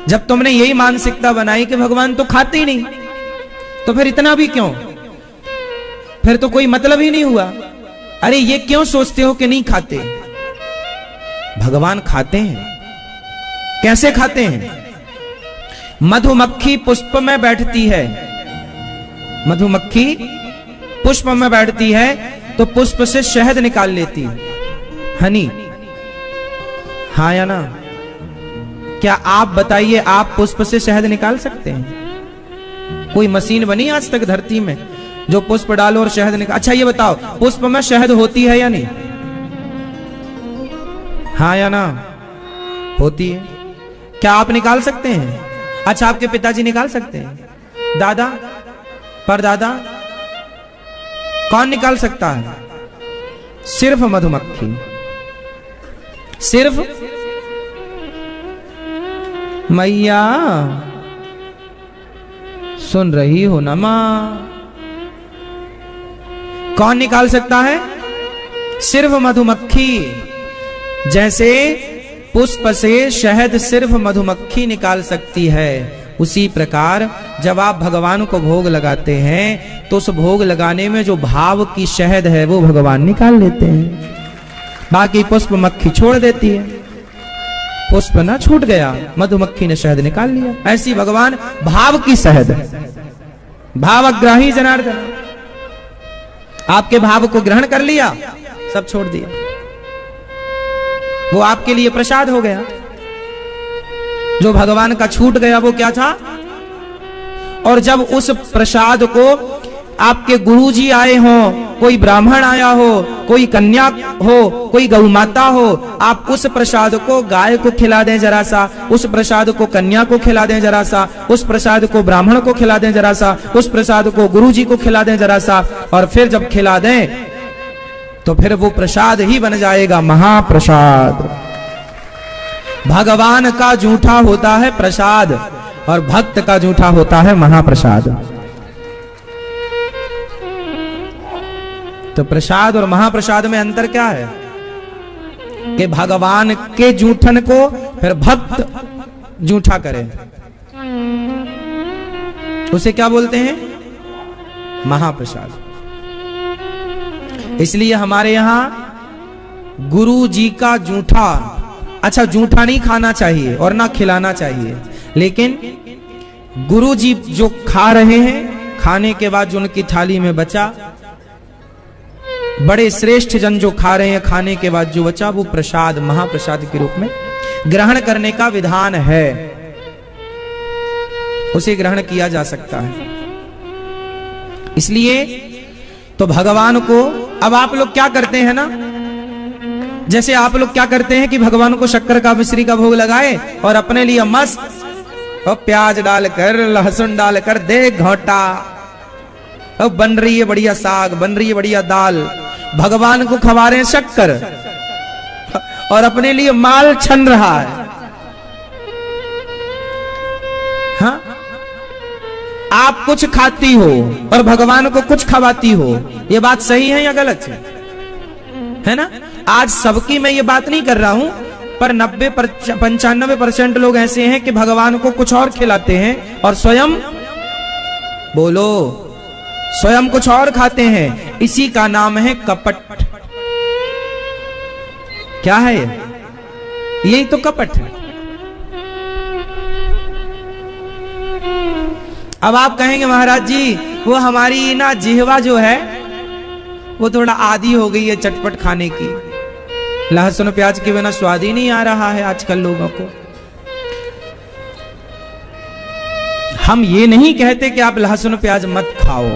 जब तुमने यही मानसिकता बनाई कि भगवान तो खाते ही नहीं, तो फिर इतना भी क्यों? फिर तो कोई मतलब ही नहीं हुआ। अरे ये क्यों सोचते हो कि नहीं खाते? भगवान खाते हैं। कैसे खाते हैं? मधुमक्खी पुष्प में बैठती है, मधुमक्खी पुष्प में बैठती है तो पुष्प से शहद निकाल लेती है, हनी। हाँ या ना? क्या आप बताइए, आप पुष्प से शहद निकाल सकते हैं? कोई मशीन बनी आज तक धरती में जो पुष्प डालो और शहद निकाल? अच्छा ये बताओ, पुष्प में शहद होती है या नहीं? हाँ या ना? होती है। क्या आप निकाल सकते हैं? अच्छा आपके पिताजी निकाल सकते हैं? दादा, परदादा, कौन निकाल सकता है? सिर्फ मधुमक्खी, सिर्फ मैया। सुन रही हो ना मां? कौन निकाल सकता है? सिर्फ मधुमक्खी। जैसे पुष्प से शहद सिर्फ मधुमक्खी निकाल सकती है, उसी प्रकार जब आप भगवान को भोग लगाते हैं तो उस भोग लगाने में जो भाव की शहद है वो भगवान निकाल लेते हैं, बाकी पुष्प मक्खी छोड़ देती है। पुष्प ना छूट गया, मधुमक्खी ने शहद निकाल लिया। ऐसी भगवान भाव की शहद, भावग्राही जनार्दन। आपके भाव को ग्रहण कर लिया, सब छोड़ दिया, वो आपके लिए प्रसाद हो गया। जो भगवान का छूट गया वो क्या था? और जब उस प्रसाद को आपके गुरुजी आए हो, कोई ब्राह्मण आया हो, कोई कन्या हो, कोई गौ माता हो, आप उस प्रसाद को गाय को खिला दें जरा सा, उस प्रसाद को कन्या को खिला दें जरा सा, उस प्रसाद को ब्राह्मण को खिला दें जरा सा, उस प्रसाद को गुरुजी को खिला दें जरा सा, और फिर जब खिला दें तो फिर वो प्रसाद ही बन जाएगा महाप्रसाद। भगवान का जूठा होता है प्रसाद और भक्त का जूठा होता है महाप्रसाद। तो प्रसाद और महाप्रसाद में अंतर क्या है कि भगवान के जूठन को फिर भक्त जूठा करे, उसे क्या बोलते हैं? महाप्रसाद। इसलिए हमारे यहां गुरु जी का जूठा, अच्छा जूठा नहीं खाना चाहिए और ना खिलाना चाहिए, लेकिन गुरु जी जो खा रहे हैं, खाने के बाद जो उनकी थाली में बचा, बड़े श्रेष्ठ जन जो खा रहे हैं, खाने के बाद जो बचा, वो प्रसाद महाप्रसाद के रूप में ग्रहण करने का विधान है, उसे ग्रहण किया जा सकता है। इसलिए तो भगवान को, अब आप लोग क्या करते हैं ना, जैसे आप लोग क्या करते हैं कि भगवान को शक्कर का मिश्री का भोग लगाए और अपने लिए मस्त और प्याज डालकर लहसुन डालकर दे घोटा, अब बन रही है बढ़िया साग, बन रही है बढ़िया दाल, भगवान को खवा रहे हैं शक्कर और अपने लिए माल छन रहा है। हाँ, आप कुछ खाती हो और भगवान को कुछ खवाती हो, ये बात सही है या गलत है ना? आज सबकी मैं ये बात नहीं कर रहा हूं, पर 95% लोग ऐसे हैं कि भगवान को कुछ और खिलाते हैं और स्वयं, बोलो, स्वयं कुछ और खाते हैं। इसी का नाम है कपट। क्या है? यही तो कपट है। अब आप कहेंगे महाराज जी वो हमारी ना जिह्वा जो है वो थोड़ा आदी हो गई है चटपट खाने की, लहसुन प्याज के बिना स्वाद ही नहीं आ रहा है आजकल लोगों को। हम ये नहीं कहते कि आप लहसुन प्याज मत खाओ,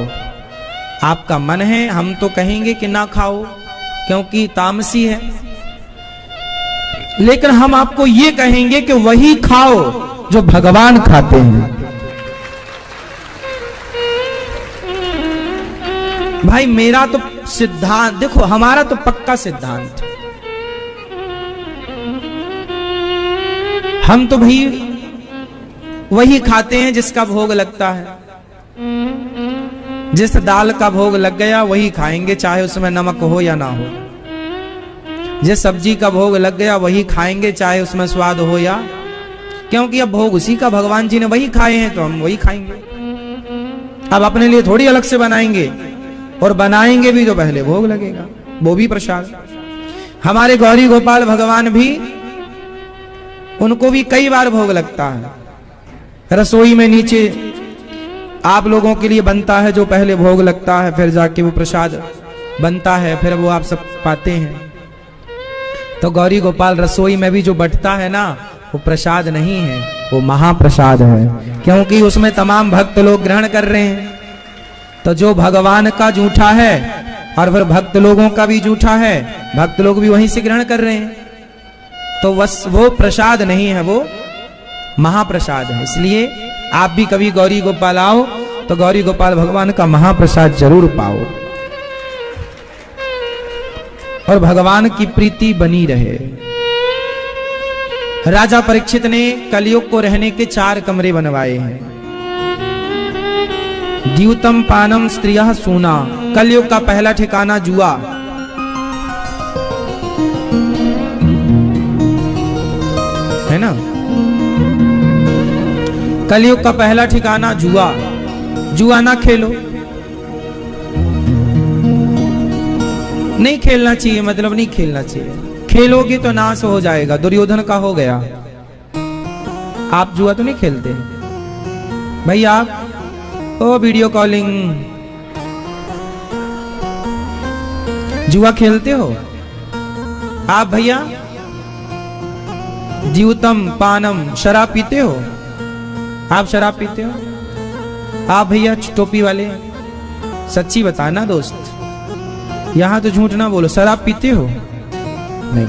आपका मन है, हम तो कहेंगे कि ना खाओ क्योंकि तामसी है, लेकिन हम आपको ये कहेंगे कि वही खाओ जो भगवान खाते हैं। भाई मेरा तो सिद्धांत देखो, हमारा तो पक्का सिद्धांत, हम तो भाई वही खाते हैं जिसका भोग लगता है। जिस दाल का भोग लग गया वही खाएंगे, चाहे उसमें नमक हो या ना हो। जिस सब्जी का भोग लग गया वही खाएंगे, चाहे उसमें स्वाद हो या, क्योंकि अब भोग उसी का, भगवान जी ने वही खाए हैं तो हम वही खाएंगे। अब अपने लिए थोड़ी अलग से बनाएंगे, और बनाएंगे भी तो पहले भोग लगेगा, वो भी प्रसाद। हमारे गौरी गोपाल भगवान भी, उनको भी कई बार भोग लगता है। रसोई में नीचे आप लोगों के लिए बनता है जो पहले भोग लगता है, फिर जाके वो प्रसाद बनता है, फिर वो आप सब पाते हैं। तो गौरी गोपाल रसोई में भी जो बंटता है ना, वो प्रसाद नहीं है, वो महाप्रसाद है, क्योंकि उसमें तमाम भक्त लोग ग्रहण कर रहे हैं। तो जो भगवान का जूठा है और फिर भक्त लोगों का भी जूठा है, भक्त लोग भी वहीं से ग्रहण कर रहे हैं, तो बस वो प्रसाद नहीं है, वो महाप्रसाद है। इसलिए आप भी कभी गौरी गोपाल आओ तो गौरी गोपाल भगवान का महाप्रसाद जरूर पाओ और भगवान की प्रीति बनी रहे। राजा परीक्षित ने कलयुग को रहने के 4 कमरे बनवाए हैं। द्यूतम पानम स्त्रियः सूना, कलयुग का पहला ठिकाना जुआ। है ना, कलयुग का पहला ठिकाना जुआ। जुआ ना खेलो, नहीं खेलना चाहिए, मतलब नहीं खेलना चाहिए। खेलोगे तो नाश हो जाएगा, दुर्योधन का हो गया। आप जुआ तो नहीं खेलते भाई? आप ओ वीडियो कॉलिंग जुआ खेलते हो आप भैया? द्यूतम पानम, शराब पीते हो आप? शराब पीते हो आप भैया? टोपी वाले सच्ची बताना दोस्त, यहां तो झूठ ना बोलो। शराब पीते हो? नहीं।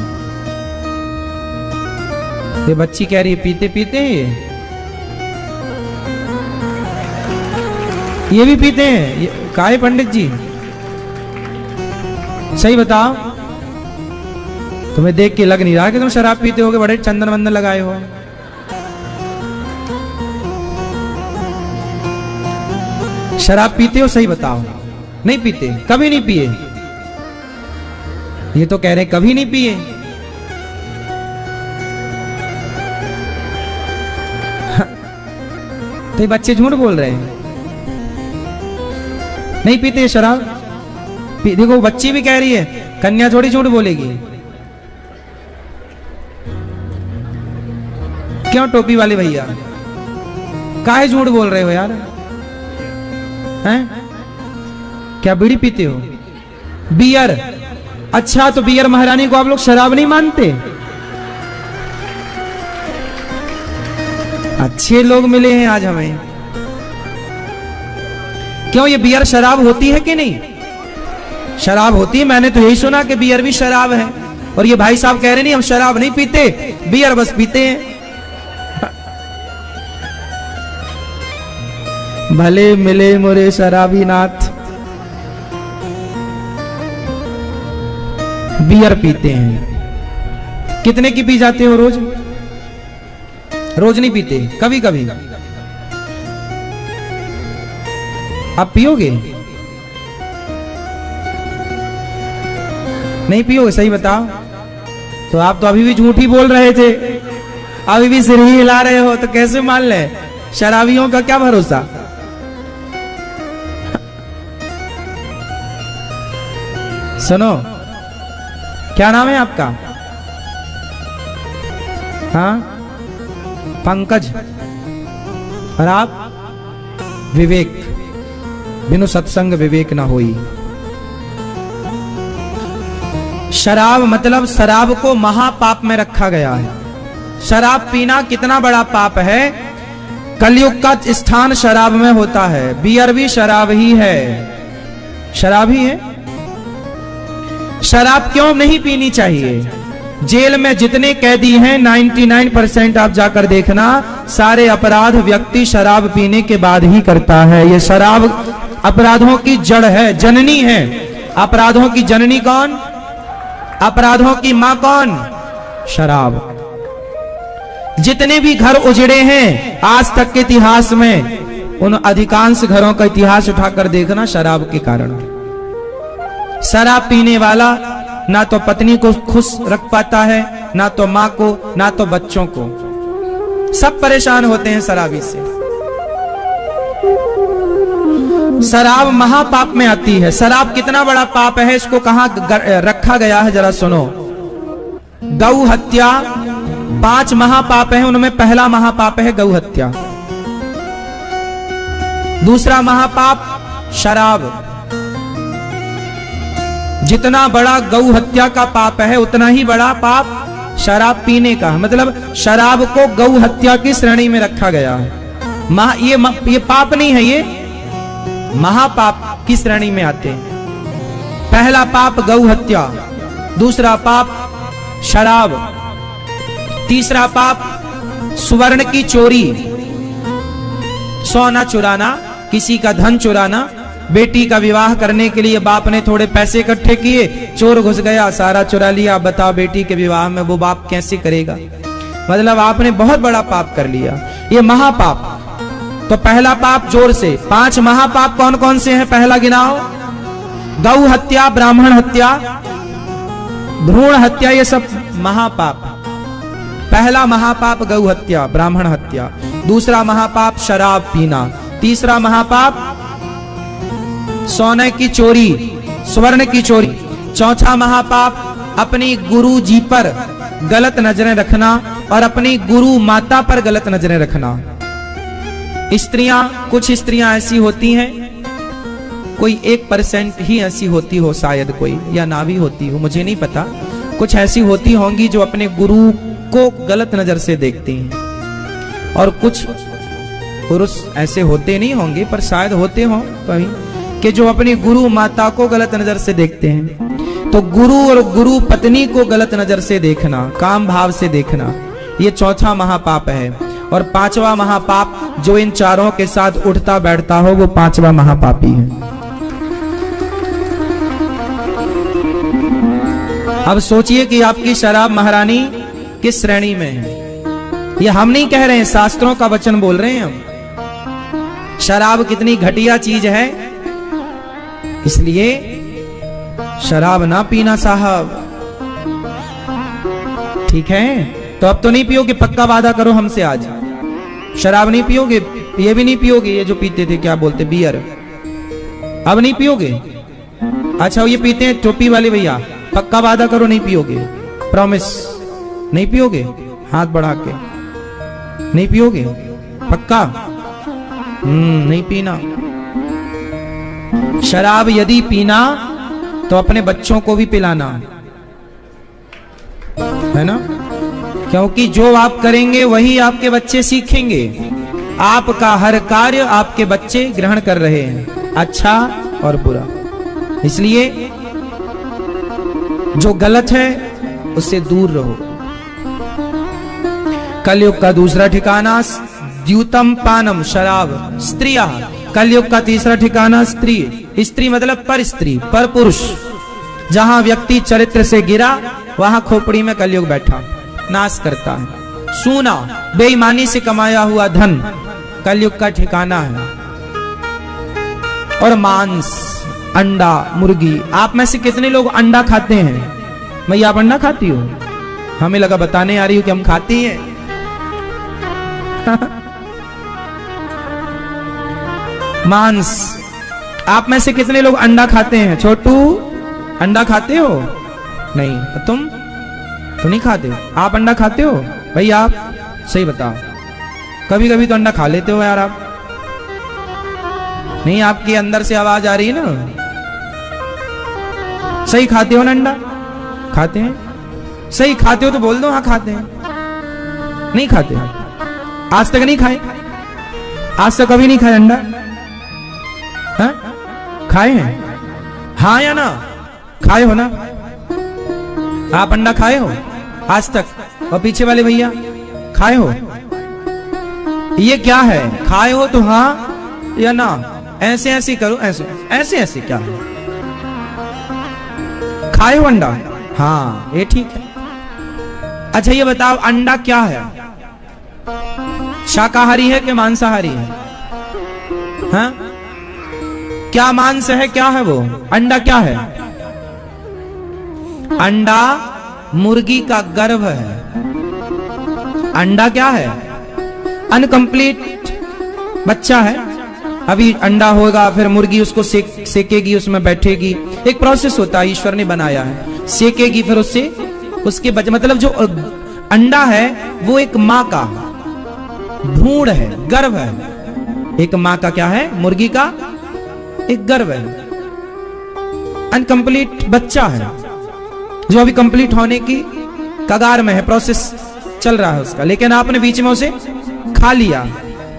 ये बच्ची कह रही है पीते पीते हैं, ये भी पीते हैं। काहे पंडित जी, सही बताओ, तुम्हें देख के लग नहीं रहा कि तुम शराब पीते होगे, बड़े चंदन वंदन लगाए हो। शराब पीते हो? सही बताओ। नहीं पीते? कभी नहीं पिए? ये तो कह रहे कभी नहीं पिए। तो ये बच्चे झूठ बोल रहे हैं, नहीं पीते शराब। देखो बच्ची भी कह रही है, कन्या थोड़ी झूठ बोलेगी। क्यों टोपी वाले भैया, काहे झूठ बोल रहे हो यार? हैं? क्या बीड़ी पीते हो? बियर? अच्छा, तो बियर महारानी को आप लोग शराब नहीं मानते? अच्छे लोग मिले हैं आज हमें। क्यों, ये बियर शराब होती है कि नहीं? शराब होती है। मैंने तो यही सुना कि बियर भी शराब है, और ये भाई साहब कह रहे नहीं हम शराब नहीं पीते, बियर बस पीते हैं। भले मिले मोरे शराबी नाथ, बियर पीते हैं। कितने की पी जाते हो रोज? रोज नहीं पीते, कभी कभी। आप पियोगे? नहीं पियोगे? सही बताओ। तो आप तो अभी भी झूठ ही बोल रहे थे, अभी भी सिर ही हिला रहे हो, तो कैसे मान ले? शराबियों का क्या भरोसा। सुनो, क्या नाम है आपका? हाँ, पंकज। और आप? विवेक। बिनु सत्संग विवेक ना होई। शराब मतलब शराब को महापाप में रखा गया है। शराब पीना कितना बड़ा पाप है। कलयुग का स्थान शराब में होता है। बियर भी शराब ही है, शराब ही है। शराब क्यों नहीं पीनी चाहिए? जेल में जितने कैदी हैं 99% आप जाकर देखना, सारे अपराध व्यक्ति शराब पीने के बाद ही करता है। ये शराब अपराधों की जड़ है, जननी है। अपराधों की जननी कौन? अपराधों की मां कौन? शराब। जितने भी घर उजड़े हैं आज तक के इतिहास में, उन अधिकांश घरों का इतिहास उठाकर देखना शराब के कारण। शराब पीने वाला ना तो पत्नी को खुश रख पाता है, ना तो मां को, ना तो बच्चों को। सब परेशान होते हैं शराबी से। शराब महापाप में आती है। शराब कितना बड़ा पाप है, इसको कहां रखा गया है जरा सुनो। गौ हत्या 5 महापाप है, उनमें पहला महापाप है गौ हत्या। दूसरा महापाप शराब। जितना बड़ा गौ हत्या का पाप है, उतना ही बड़ा पाप शराब पीने का। मतलब शराब को गौ हत्या की श्रेणी में रखा गया है। ये पाप नहीं है, ये महापाप की श्रेणी में आते हैं। पहला पाप गौ हत्या, दूसरा पाप शराब, तीसरा पाप सुवर्ण की चोरी, सोना चुराना, किसी का धन चुराना। बेटी का विवाह करने के लिए बाप ने थोड़े पैसे इकट्ठे किए, चोर घुस गया, सारा चुरा लिया। बताओ बेटी के विवाह में वो बाप कैसे करेगा? मतलब आपने बहुत बड़ा पाप कर लिया, ये महापाप। तो पहला पाप जोर से 5 महापाप कौन कौन से हैं? पहला गिनाओ। गौ हत्या, ब्राह्मण हत्या, भ्रूण हत्या, ये सब महापाप। पहला महापाप गौ हत्या, ब्राह्मण हत्या। दूसरा महापाप शराब पीना। तीसरा महापाप सोने की चोरी, स्वर्ण की चोरी। चौथा महापाप अपनी गुरु जी पर गलत नजरें रखना और अपनी गुरु माता पर गलत नजरें रखना। स्त्रियां, कुछ स्त्रियां ऐसी होती हैं, कोई 1% ही ऐसी होती हो शायद, कोई या ना भी होती हो, मुझे नहीं पता। कुछ ऐसी होती होंगी जो अपने गुरु को गलत नजर से देखती हैं, और कुछ पुरुष ऐसे होते नहीं होंगे, पर शायद होते हों कहीं, कि जो अपनी गुरु माता को गलत नजर से देखते हैं। तो गुरु और गुरु पत्नी को गलत नजर से देखना, काम भाव से देखना, ये चौथा महापाप है। और 5वां महापाप जो इन चारों के साथ उठता बैठता हो, वो 5वां महापापी है। अब सोचिए कि आपकी शराब महारानी किस श्रेणी में है। ये हम नहीं कह रहे हैं, शास्त्रों का वचन बोल रहे हैं हम। शराब कितनी घटिया चीज है, इसलिए शराब ना पीना साहब, ठीक है। तो अब तो नहीं पियोगे, पक्का वादा करो हमसे आज, शराब नहीं पियोगे, ये भी नहीं पियोगे, ये जो पीते थे क्या बोलते बियर, अब नहीं पियोगे। अच्छा ये पीते हैं टोपी वाले भैया, पक्का वादा करो नहीं पियोगे, प्रॉमिस नहीं पियोगे, हाथ बढ़ा के नहीं पियोगे, पक्का। नहीं पीना। शराब यदि पीना तो अपने बच्चों को भी पिलाना, है ना, क्योंकि जो आप करेंगे वही आपके बच्चे सीखेंगे। आपका हर कार्य आपके बच्चे ग्रहण कर रहे हैं, अच्छा और बुरा। इसलिए जो गलत है उससे दूर रहो। कलयुग का दूसरा ठिकाना द्यूतम पानम, शराब, स्त्रियां। कलयुग का तीसरा ठिकाना स्त्री। स्त्री मतलब पर स्त्री, पर पुरुष। जहां व्यक्ति चरित्र से गिरा वहां खोपड़ी में कलयुग बैठा नाश करता है। सोना, बेईमानी से कमाया हुआ धन कलयुग का ठिकाना है। और मांस, अंडा, मुर्गी। आप में से कितने लोग अंडा खाते हैं? भैया आप अंडा खाती हो? हमें लगा बताने आ रही हो कि हम खाती हैं। मांस। आप में से कितने लोग अंडा खाते हैं? छोटू अंडा खाते हो? नहीं। तुम तो नहीं खाते? आप अंडा खाते हो? भैया आप सही बताओ। कभी कभी तो अंडा खा लेते हो यार आप। नहीं, आपके अंदर से आवाज आ रही है ना। सही खाते हो ना अंडा? खाते हैं? सही खाते हो तो बोल दो हाँ खाते हैं। नहीं खाते? आज तक नहीं खाए? आज तक कभी नहीं खाए अंडा? हाँ? खाए हैं? हाँ या ना? खाए हो ना? आप अंडा खाए हो आज तक? और पीछे वाले भैया खाए हो? ये क्या है? खाए हो तो हाँ या ना? ऐसे ऐसे करो, ऐसे ऐसे ऐसे क्या है? खाए हो अंडा? हाँ ये ठीक है। अच्छा ये बताओ अंडा क्या है? शाकाहारी है कि मांसाहारी है? हाँ? क्या मांस है, क्या है वो? अंडा क्या है? अंडा मुर्गी का गर्भ है। अंडा क्या है? अनकंप्लीट बच्चा है। अभी अंडा होगा, फिर मुर्गी उसको सेकेगी, उसमें बैठेगी। एक प्रोसेस होता है, ईश्वर ने बनाया है। सेकेगी, फिर उससे उसके मतलब जो अंडा है वो एक माँ का भ्रूण है, गर्भ है। एक माँ का क्या है? मुर्गी का एक गर्भ है। अनकंप्लीट बच्चा है जो अभी कंप्लीट होने की कगार में है, प्रोसेस चल रहा है उसका। लेकिन आपने बीच में उसे खा लिया,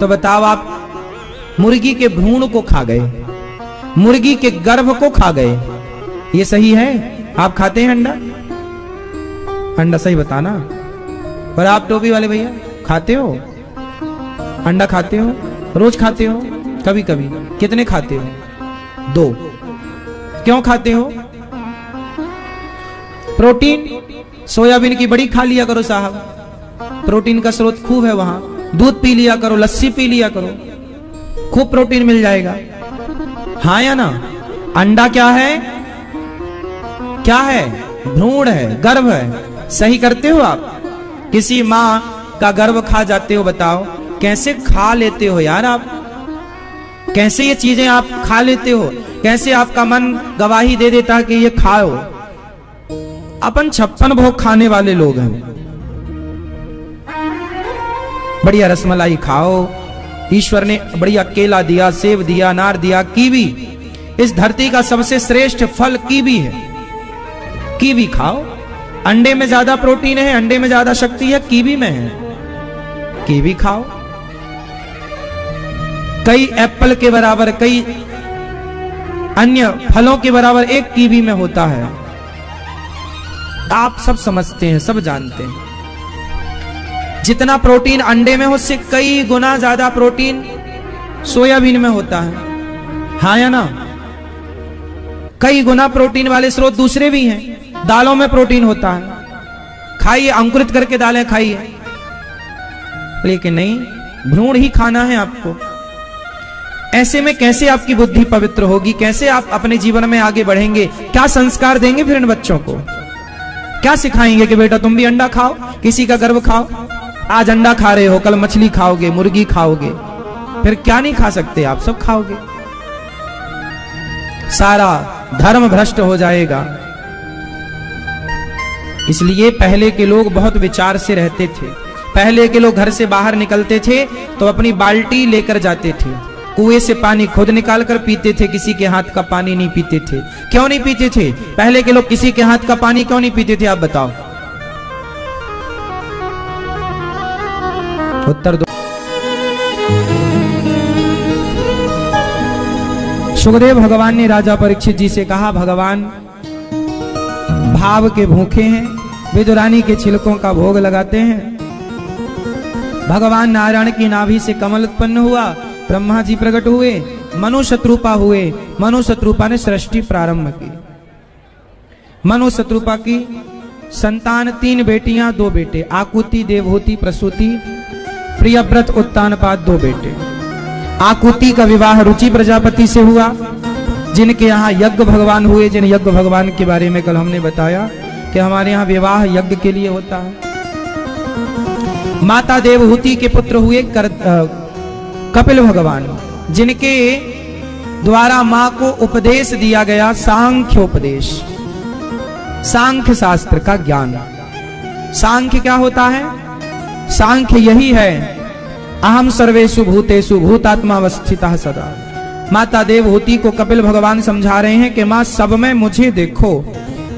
तो बताओ आप मुर्गी के भ्रूण को खा गए, मुर्गी के गर्भ को खा गए। ये सही है? आप खाते हैं अंडा? अंडा सही बताना। और आप टोपी वाले भैया खाते हो अंडा? खाते हो? रोज खाते हो? कभी कभी? कितने खाते हो? 2। क्यों खाते हो? प्रोटीन। सोयाबीन की बड़ी खा लिया करो साहब, प्रोटीन का स्रोत खूब है वहां। दूध पी लिया करो, लस्सी पी लिया करो, खूब प्रोटीन मिल जाएगा। हाँ या ना? अंडा क्या है? क्या है? भ्रूण है, गर्भ है। सही करते हो आप? किसी माँ का गर्भ खा जाते हो? बताओ कैसे खा लेते हो यार आप? कैसे ये चीजें आप खा लेते हो? कैसे आपका मन गवाही दे देता है कि ये खाओ? अपन 56 भोग खाने वाले लोग हैं। बढ़िया रसमलाई खाओ, ईश्वर ने बढ़िया केला दिया, सेब दिया, अनार दिया, कीवी। इस धरती का सबसे श्रेष्ठ फल कीवी है। कीवी खाओ। अंडे में ज्यादा प्रोटीन है, अंडे में ज्यादा शक्ति है, कीवी में है। कीवी खाओ। कई एप्पल के बराबर, कई अन्य फलों के बराबर एक कीवी में होता है। आप सब समझते हैं, सब जानते हैं। जितना प्रोटीन अंडे में हो, उससे कई गुना ज्यादा प्रोटीन सोयाबीन में होता है। हाँ या ना? कई गुना प्रोटीन वाले स्रोत दूसरे भी हैं। दालों में प्रोटीन होता है, खाइए, अंकुरित करके दालें खाइए। लेकिन नहीं, भ्रूण ही खाना है आपको। ऐसे में कैसे आपकी बुद्धि पवित्र होगी? कैसे आप अपने जीवन में आगे बढ़ेंगे? क्या संस्कार देंगे फिर इन बच्चों को? क्या सिखाएंगे कि बेटा तुम भी अंडा खाओ, किसी का गर्भ खाओ? आज अंडा खा रहे हो, कल मछली खाओगे, मुर्गी खाओगे, फिर क्या नहीं खा सकते आप? सब खाओगे। सारा धर्म भ्रष्ट हो जाएगा। इसलिए पहले के लोग बहुत विचार से रहते थे। पहले के लोग घर से बाहर निकलते थे तो अपनी बाल्टी लेकर जाते थे, कुएं से पानी खुद निकाल कर पीते थे, किसी के हाथ का पानी नहीं पीते थे। क्यों नहीं पीते थे पहले के लोग? किसी के हाथ का पानी क्यों नहीं पीते थे, आप बताओ? उत्तर दो। सुखदेव भगवान ने राजा परीक्षित जी से कहा, भगवान भाव के भूखे हैं, विदुरानी के छिलकों का भोग लगाते हैं। भगवान नारायण की नाभि से कमल उत्पन्न हुआ, ब्रह्मा जी प्रकट हुए, मनु शत्रुपा हुए। मनु शत्रुपा ने सृष्टि प्रारंभ की। मनु शत्रुपा की संतान 3 बेटियां 2 बेटे, आकुति, देवहूति, प्रसूति, प्रियव्रत, उत्तानपाद 2 बेटे। आकुति का विवाह रुचि प्रजापति से हुआ, जिनके यहाँ यज्ञ भगवान हुए। जिन यज्ञ भगवान के बारे में कल हमने बताया कि हमारे यहाँ विवाह यज्ञ के लिए होता है। माता देवहूति के पुत्र हुए कपिल भगवान, जिनके द्वारा मां को उपदेश दिया गया सांख्योपदेश, सांख्य शास्त्र का ज्ञान। सांख्य क्या होता है? सांख्य यही है, अहम सर्वेषु भूतेषु भूतात्मावस्थितः सदा। माता देवहूति को कपिल भगवान समझा रहे हैं कि मां सब में मुझे देखो।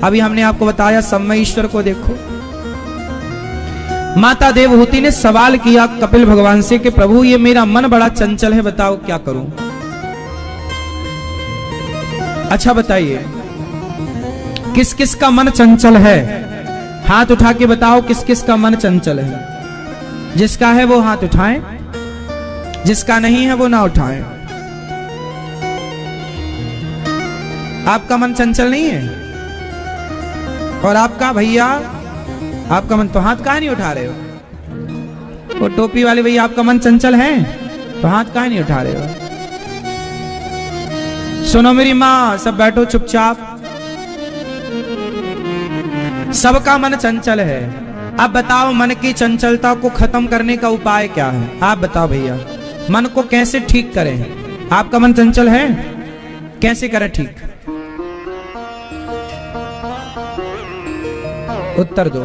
अभी हमने आपको बताया सब में ईश्वर को देखो। माता देवहूति ने सवाल किया कपिल भगवान से कि प्रभु ये मेरा मन बड़ा चंचल है, बताओ क्या करूं? अच्छा बताइए, किस किस का मन चंचल है? हाथ उठा के बताओ किस किस का मन चंचल है। जिसका है वो हाथ उठाएं, जिसका नहीं है वो ना उठाएं। आपका मन चंचल नहीं है? और आपका भैया, आपका मन, तो हाथ काहे नहीं उठा रहे हो? वो टोपी वाले भैया, आपका मन चंचल है तो हाथ काहे नहीं उठा रहे हो? सुनो मेरी माँ, सब बैठो चुपचाप। सबका मन चंचल है। अब बताओ मन की चंचलता को खत्म करने का उपाय क्या है? आप बताओ भैया, मन को कैसे ठीक करें? आपका मन चंचल है, कैसे करें ठीक? उत्तर दो।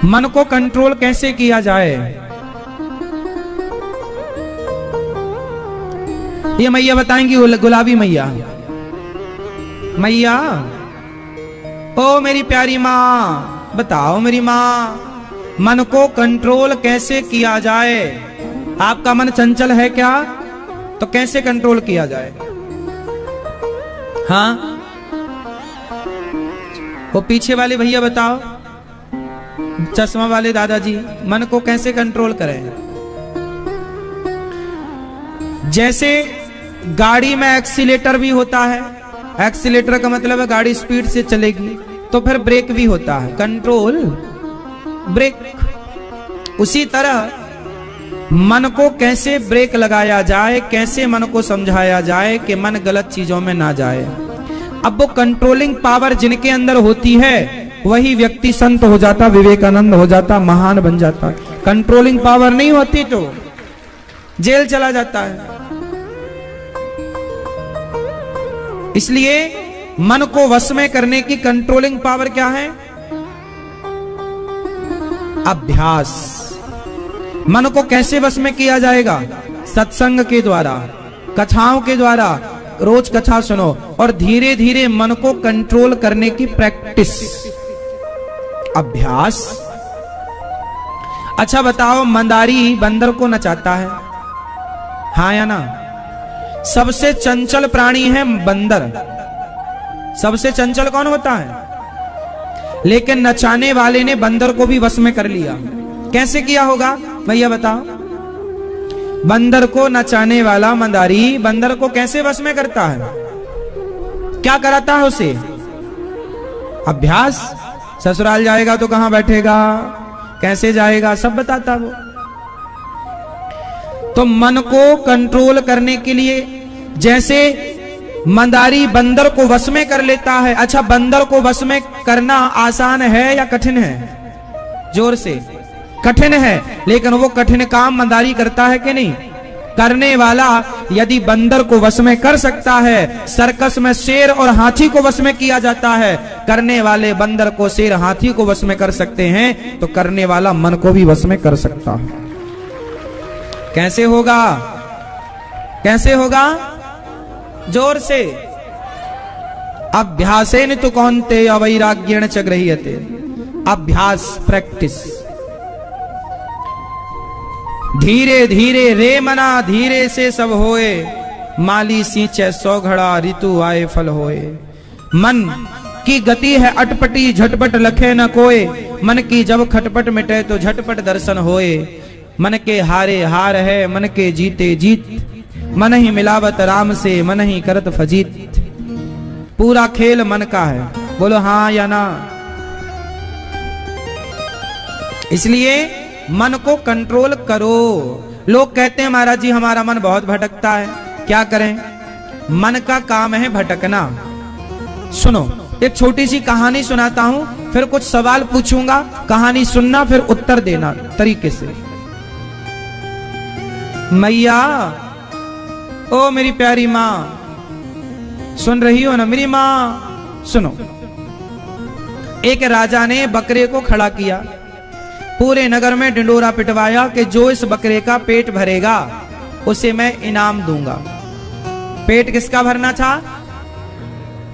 मन को कंट्रोल कैसे किया जाए? ये मैया बताएंगी, गुलाबी मैया। मैया, ओ मेरी प्यारी माँ, बताओ मेरी माँ, मन को कंट्रोल कैसे किया जाए? आपका मन चंचल है क्या? तो कैसे कंट्रोल किया जाए? हाँ, वो पीछे वाले भैया बताओ, चश्मा वाले दादाजी, मन को कैसे कंट्रोल करें? जैसे गाड़ी में एक्सीलेटर भी होता है, एक्सीलेटर का मतलब है गाड़ी स्पीड से चलेगी, तो फिर ब्रेक भी होता है, कंट्रोल ब्रेक। उसी तरह मन को कैसे ब्रेक लगाया जाए, कैसे मन को समझाया जाए कि मन गलत चीजों में ना जाए। अब वो कंट्रोलिंग पावर जिनके अंदर होती है वही व्यक्ति संत हो जाता, विवेकानंद हो जाता, महान बन जाता। कंट्रोलिंग पावर नहीं होती तो जेल चला जाता है। इसलिए मन को वश में करने की कंट्रोलिंग पावर क्या है? अभ्यास। मन को कैसे वश में किया जाएगा? सत्संग के द्वारा, कथाओं के द्वारा। रोज कथा सुनो और धीरे धीरे मन को कंट्रोल करने की प्रैक्टिस, अभ्यास। अच्छा बताओ, मंदारी बंदर को नचाता है, हाँ या ना? सबसे चंचल प्राणी है बंदर। सबसे चंचल कौन होता है? लेकिन नचाने वाले ने बंदर को भी वश में कर लिया। कैसे किया होगा भैया बताओ? बंदर को नचाने वाला मंदारी बंदर को कैसे वश में करता है? क्या कराता है उसे? अभ्यास। ससुराल जाएगा तो कहां बैठेगा, कैसे जाएगा, सब बताता वो। तो मन को कंट्रोल करने के लिए जैसे मंदारी बंदर को वश में कर लेता है। अच्छा, बंदर को वश में करना आसान है या कठिन है? जोर से। कठिन है, लेकिन वो कठिन काम मंदारी करता है कि नहीं? करने वाला यदि बंदर को वश में कर सकता है, सर्कस में शेर और हाथी को वश में किया जाता है, करने वाले बंदर को शेर हाथी को वश में कर सकते हैं, तो करने वाला मन को भी वश में कर सकता है। कैसे होगा? कैसे होगा? जोर से। अभ्यासेन तु कौन्तेय अवैराग्येण च गृह्यते। अभ्यास, प्रैक्टिस। धीरे धीरे रे मना धीरे से सब होए, माली सींचे 100 घड़ा ऋतु आए फल होए। मन की गति है अटपटी, झटपट लखे न कोय। मन की जब खटपट मिटे तो झटपट दर्शन होए। मन के हारे हार है, मन के जीते जीत। मन ही मिलावत राम से, मन ही करत फजीत। पूरा खेल मन का है। बोलो हाँ या ना? इसलिए मन को कंट्रोल करो। लोग कहते हैं महाराज जी हमारा मन बहुत भटकता है, क्या करें? मन का काम है भटकना। सुनो, एक छोटी सी कहानी सुनाता हूं, फिर कुछ सवाल पूछूंगा, कहानी सुनना फिर उत्तर देना तरीके से। मैया, ओ मेरी प्यारी माँ, सुन रही हो ना मेरी माँ? सुनो, एक राजा ने बकरे को खड़ा किया, पूरे नगर में ढिंडोरा पिटवाया कि जो इस बकरे का पेट भरेगा उसे मैं इनाम दूंगा। पेट किसका भरना था?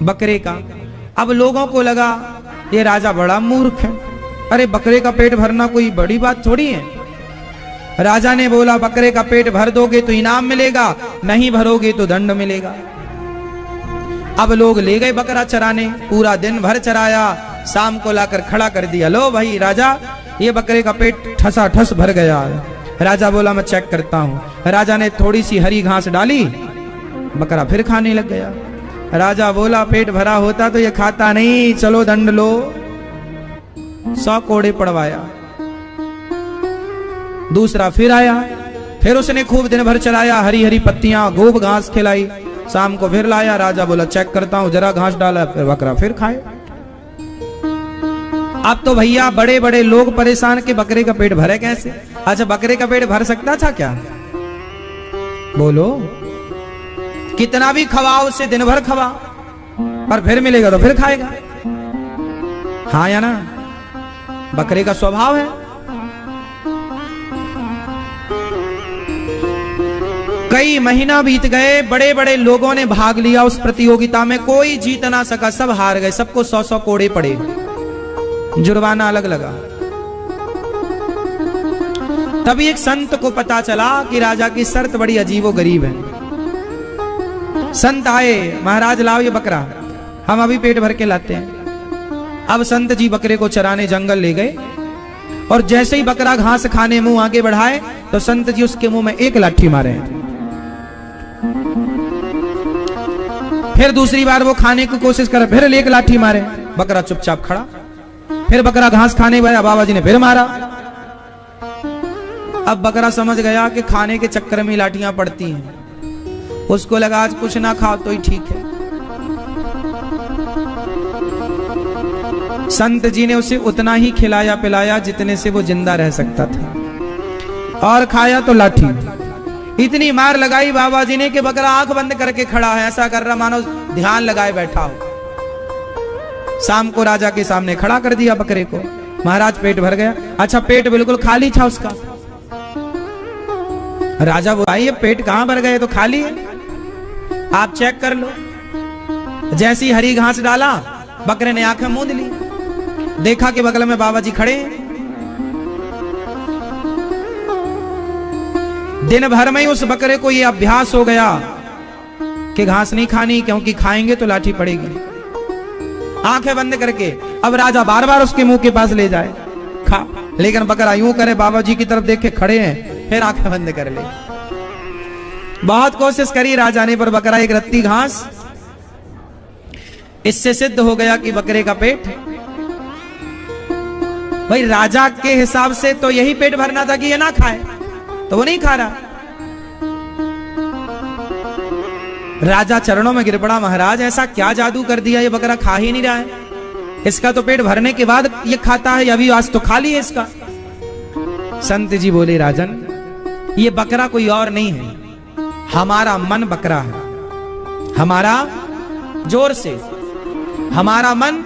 बकरे का। अब लोगों को लगा ये राजा बड़ा मूर्ख है, अरे बकरे का पेट भरना कोई बड़ी बात थोड़ी है। राजा ने बोला बकरे का पेट भर दोगे तो इनाम मिलेगा, नहीं भरोगे तो दंड मिलेगा। अब लोग ले गए बकरा चराने, पूरा दिन भर चराया, शाम को लाकर खड़ा कर दिया। लो भाई राजा, ये बकरे का पेट ठसा ठस भर गया है। राजा बोला मैं चेक करता हूं। राजा ने थोड़ी सी हरी घास डाली, बकरा फिर खाने लग गया। राजा बोला पेट भरा होता तो ये खाता नहीं, चलो दंड लो। 100 कोड़े पड़वाया। दूसरा फिर आया, फिर उसने खूब दिन भर चलाया, हरी हरी पत्तियां गोब घास खिलाई। शाम को फिर लाया। राजा बोला चेक करता हूं, जरा घास डाला, फिर बकरा फिर खाए। अब तो भैया बड़े बड़े लोग परेशान कि बकरे का पेट भरे कैसे। अच्छा, बकरे का पेट भर सकता था क्या? बोलो, कितना भी खवाओ उसे, दिन भर खवा, पर फिर मिलेगा तो फिर खाएगा। हाँ या ना? बकरे का स्वभाव है। कई महीना बीत गए, बड़े बड़े लोगों ने भाग लिया उस प्रतियोगिता में, कोई जीत ना सका, सब हार गए, सबको 100-100 कोड़े पड़े, जुर्माना अलग लगा। तभी एक संत को पता चला कि राजा की शर्त बड़ी अजीबो गरीब है। संत आए, महाराज लाओ ये बकरा, हम अभी पेट भर के लाते हैं। अब संत जी बकरे को चराने जंगल ले गए, और जैसे ही बकरा घास खाने मुंह आगे बढ़ाए तो संत जी उसके मुंह में एक लाठी मारे। फिर दूसरी बार वो खाने की कोशिश करे, फिर एक लाठी मारे, बकरा चुपचाप खड़ा। फिर बकरा घास खाने गया, बाबा जी ने फिर मारा। अब बकरा समझ गया कि खाने के चक्कर में लाठियां पड़ती हैं। उसको लगा आज कुछ ना खाओ तो ही ठीक है। संत जी ने उसे उतना ही खिलाया पिलाया जितने से वो जिंदा रह सकता था, और खाया तो लाठी। इतनी मार लगाई बाबा जी ने कि बकरा आंख बंद करके खड़ा है, ऐसा कर रहा मानो ध्यान लगाए बैठा हो। शाम को राजा के सामने खड़ा कर दिया बकरे को। महाराज पेट भर गया। अच्छा, पेट बिल्कुल खाली था उसका। राजा बोला ये पेट कहां भर गए? तो खाली है, आप चेक कर लो। जैसी हरी घास डाला, बकरे ने आंखें मूंद ली, देखा कि बगल में बाबा जी खड़े हैं। दिन भर में ही उस बकरे को ये अभ्यास हो गया कि घास नहीं खानी, क्योंकि खाएंगे तो लाठी पड़ेगी। आंखें बंद करके अब राजा बार बार उसके मुंह के पास ले जाए, खा, लेकिन बकरा यूं करे, बाबा जी की तरफ देख के खड़े हैं, फिर आंखें बंद कर ले। बहुत कोशिश करी राजा ने, पर बकरा एक रत्ती घास, इससे सिद्ध हो गया कि बकरे का पेट, भाई राजा के हिसाब से तो यही पेट भरना था कि ये ना खाए, तो वो नहीं खा रहा। राजा चरणों में गिर पड़ा, महाराज ऐसा क्या जादू कर दिया, ये बकरा खा ही नहीं रहा है, इसका तो पेट भरने के बाद ये खाता है, अभी आज तो खा लिया इसका। संत जी बोले, राजन ये बकरा कोई और नहीं है, हमारा मन बकरा है। हमारा, जोर से, हमारा मन,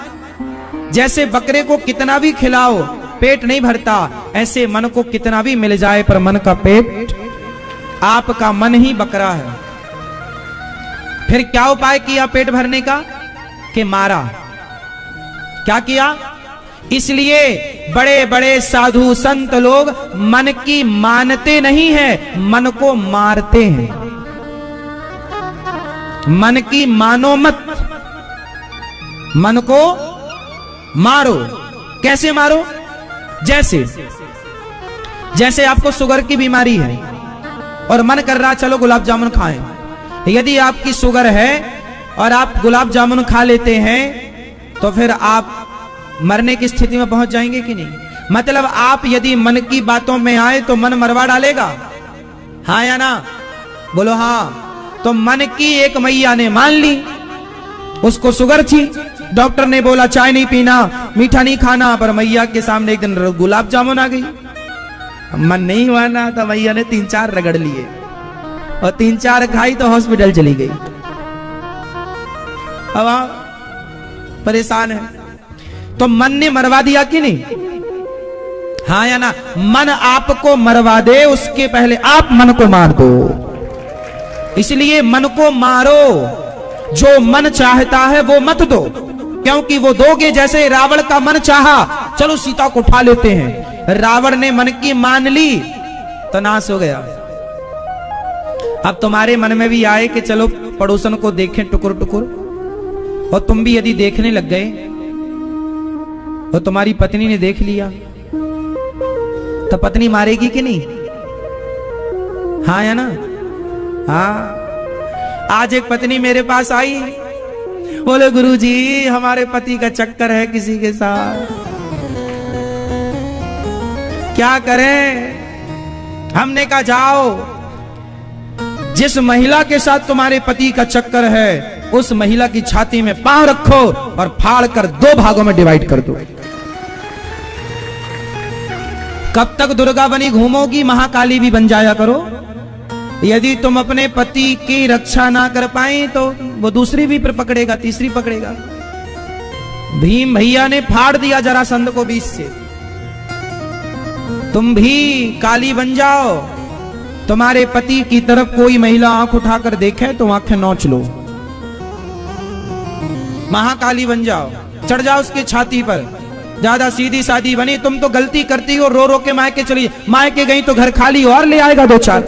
जैसे बकरे को कितना भी खिलाओ पेट नहीं भरता, ऐसे मन को कितना भी मिल जाए पर मन का पेट, आपका मन ही बकरा है। फिर क्या उपाय किया पेट भरने का? कि मारा। क्या किया? इसलिए बड़े बड़े साधु संत लोग मन की मानते नहीं हैं, मन को मारते हैं। मन की मानो मत, मन को मारो। कैसे मारो? जैसे आपको शुगर की बीमारी है और मन कर रहा चलो गुलाब जामुन खाएं, यदि आपकी शुगर है और आप गुलाब जामुन खा लेते हैं तो फिर आप मरने की स्थिति में पहुंच जाएंगे कि नहीं? मतलब आप यदि मन की बातों में आए तो मन मरवा डालेगा, हाँ या ना? बोलो हाँ। तो मन की एक मैया ने मान ली, उसको शुगर थी, डॉक्टर ने बोला चाय नहीं पीना, मीठा नहीं खाना, पर मैया के सामने एक दिन गुलाब जामुन आ गई। मन नहीं माना तो मैया ने 3-4 रगड़ लिए और 3-4 खाई तो हॉस्पिटल चली गई। अब आप परेशान है, तो मन ने मरवा दिया कि नहीं? हाँ या ना? मन आपको मरवा दे उसके पहले आप मन को मार दो। इसलिए मन को मारो, जो मन चाहता है वो मत दो, क्योंकि वो दोगे, जैसे रावण का मन चाहा चलो सीता को उठा लेते हैं, रावण ने मन की मान ली तो नाश हो गया। अब तुम्हारे मन में भी आए कि चलो पड़ोसन को देखें टुकुर टुकुर, और तुम भी यदि देखने लग गए और तुम्हारी पत्नी ने देख लिया तो पत्नी मारेगी कि नहीं? हाँ या ना? हाँ। आज एक पत्नी मेरे पास आई, बोले गुरुजी हमारे पति का चक्कर है किसी के साथ, क्या करें? हमने कहा जाओ, जिस महिला के साथ तुम्हारे पति का चक्कर है उस महिला की छाती में पांव रखो और फाड़ कर 2 भागों में डिवाइड कर दो। कब तक दुर्गा बनी घूमोगी? महाकाली भी बन जाया करो। यदि तुम अपने पति की रक्षा ना कर पाए तो वो दूसरी भी पकड़ेगा, तीसरी पकड़ेगा। भीम भैया ने फाड़ दिया जरासंध को 20 से। तुम भी काली बन जाओ, तुम्हारे पति की तरफ कोई महिला आंख उठाकर देखे तो आंखें नोच लो, महाकाली बन जाओ, चढ़ जाओ उसकी छाती पर। ज्यादा सीधी सादी बनी, तुम तो गलती करती हो, रो रो के मायके चली, मायके गई तो घर खाली और ले आएगा 2-4।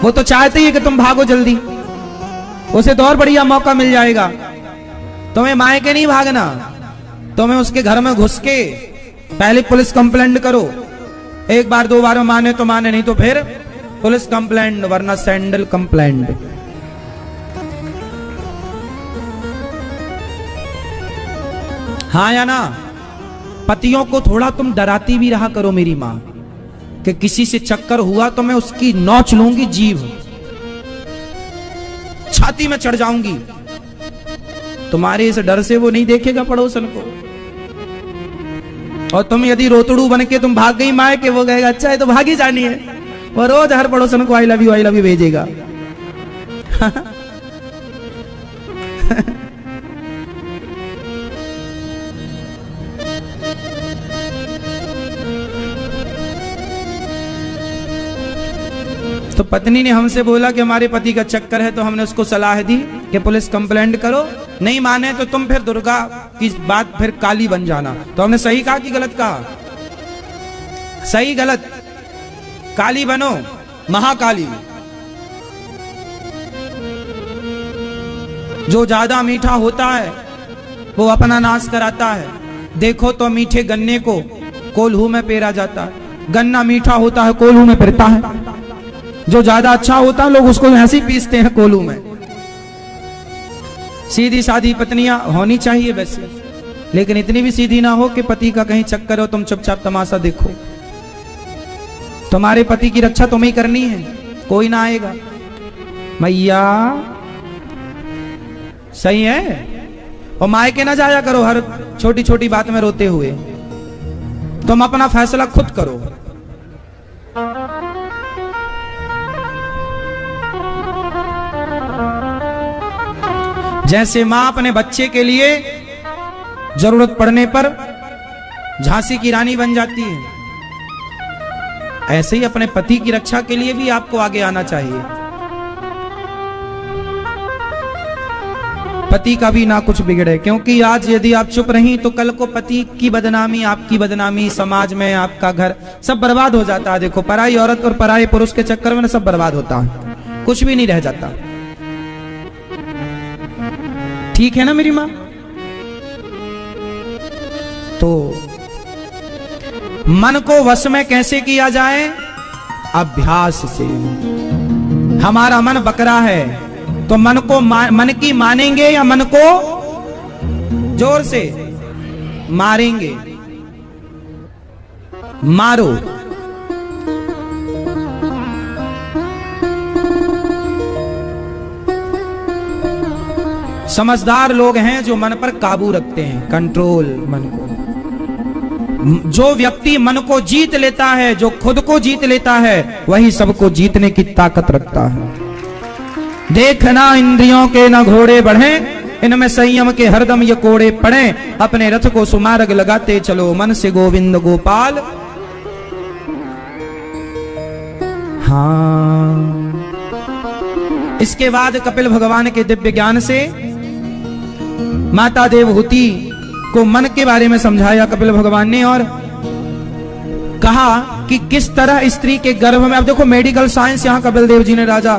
वो तो चाहते ही कि तुम भागो जल्दी, उसे तो और बढ़िया मौका मिल जाएगा। तुम्हें मायके नहीं भागना, तुम्हें उसके घर में घुस के पहले पुलिस कंप्लेंट करो। 1 बार 2 बार माने तो माने, नहीं तो फिर पुलिस कंप्लेंट, वरना सैंडल कंप्लेंट। हाँ या ना? पतियों को थोड़ा तुम डराती भी रहा करो मेरी मां, कि किसी से चक्कर हुआ तो मैं उसकी नोच लूंगी, जीभ छाती में चढ़ जाऊंगी। तुम्हारे इस डर से वो नहीं देखेगा पड़ोसन को। और तुम यदि रोतड़ू बन के तुम भाग गई माए के, वो कहेगा अच्छा है तो भागी जानी है, वो रोज हर पड़ोसन को आई लव यू भेजेगा। तो पत्नी ने हमसे बोला कि हमारे पति का चक्कर है, तो हमने उसको सलाह दी कि पुलिस कंप्लेंट करो, नहीं माने तो तुम फिर दुर्गा की बात फिर काली बन जाना। तो हमने सही कहा कि गलत कहा? सही गलत, काली बनो, महाकाली। जो ज्यादा मीठा होता है वो अपना नाश कराता है। देखो तो मीठे गन्ने को कोल्हू में पेरा जाता है, गन्ना मीठा होता है कोल्हू में पेरता है। जो ज्यादा अच्छा होता है लोग उसको ऐसे ही पीसते हैं कोलू में। सीधी सादी पत्नियां होनी चाहिए वैसे, लेकिन इतनी भी सीधी ना हो कि पति का कहीं चक्कर हो तुम चुपचाप तमाशा देखो। तुम्हारे पति की रक्षा तुम्हें ही करनी है, कोई ना आएगा। मैया सही है। और मायके ना जाया करो हर छोटी छोटी बात में रोते हुए, तुम अपना फैसला खुद करो। जैसे मां अपने बच्चे के लिए जरूरत पड़ने पर झांसी की रानी बन जाती है, ऐसे ही अपने पति की रक्षा के लिए भी आपको आगे आना चाहिए। पति का भी ना कुछ बिगड़े, क्योंकि आज यदि आप चुप रही तो कल को पति की बदनामी, आपकी बदनामी, समाज में आपका घर सब बर्बाद हो जाता है। देखो पराई औरत और पराई पुरुष के चक्कर में सब बर्बाद होता है, कुछ भी नहीं रह जाता। ठीक है ना मेरी मां? तो मन को वश में कैसे किया जाए? अभ्यास से। हमारा मन बकरा है तो मन को मन की मानेंगे या मन को जोर से मारेंगे? मारो। समझदार लोग हैं जो मन पर काबू रखते हैं, कंट्रोल मन को। जो व्यक्ति मन को जीत लेता है, जो खुद को जीत लेता है, वही सबको जीतने की ताकत रखता है। देखना इंद्रियों के न घोड़े बढ़े, इनमें संयम के हरदम ये कोड़े पड़े। अपने रथ को सुमार्ग लगाते चलो, मन से गोविंद गोपाल। हाँ, इसके बाद कपिल भगवान के दिव्य ज्ञान से माता देवहूति को मन के बारे में समझाया कपिल भगवान ने, और कहा कि किस तरह स्त्री के गर्भ में। अब देखो मेडिकल साइंस यहाँ कपिल देव जी ने, राजा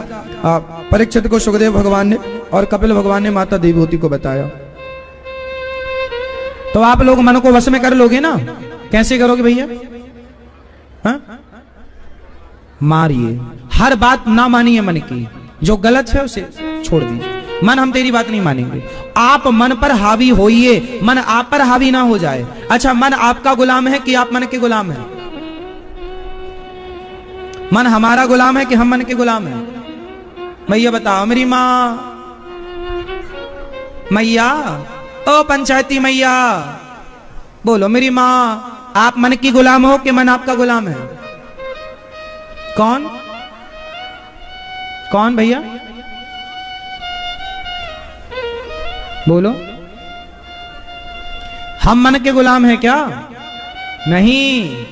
परीक्षित को सुखदेव भगवान ने और कपिल भगवान ने माता देवहूति को बताया। तो आप लोग मन को वश में कर लोगे ना? कैसे करोगे भैया? मारिए, हर बात ना मानिए मन की, जो गलत है उसे छोड़ दीजिए। मन हम तेरी बात नहीं मानेंगे। आप मन पर हावी होइए, मन आप पर हावी ना हो जाए। अच्छा, मन आपका गुलाम है कि आप मन के गुलाम हैं? मन हमारा गुलाम है कि हम मन के गुलाम हैं? मैया बताओ मेरी मां। मैया, ओ पंचायती मैया, बोलो मेरी मां, आप मन की गुलाम हो कि मन आपका गुलाम है? कौन कौन भैया बोलो। हम मन के गुलाम हैं क्या? नहीं,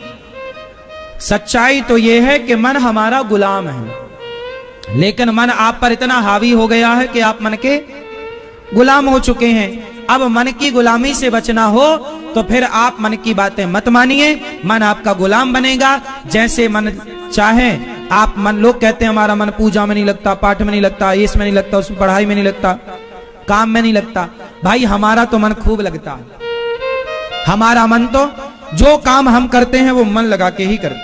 सच्चाई तो यह है कि मन हमारा गुलाम है, लेकिन मन आप पर इतना हावी हो गया है कि आप मन के गुलाम हो चुके हैं। अब मन की गुलामी से बचना हो तो फिर आप मन की बातें मत मानिए, मन आपका गुलाम बनेगा। जैसे मन चाहे आप मन, लोग कहते हैं हमारा मन पूजा में नहीं लगता, पाठ में नहीं लगता, इसमें नहीं लगता, उसमें पढ़ाई में नहीं लगता, काम में नहीं लगता। भाई हमारा तो मन खूब लगता। हमारा मन तो जो काम हम करते हैं वो मन लगा के ही करते हैं।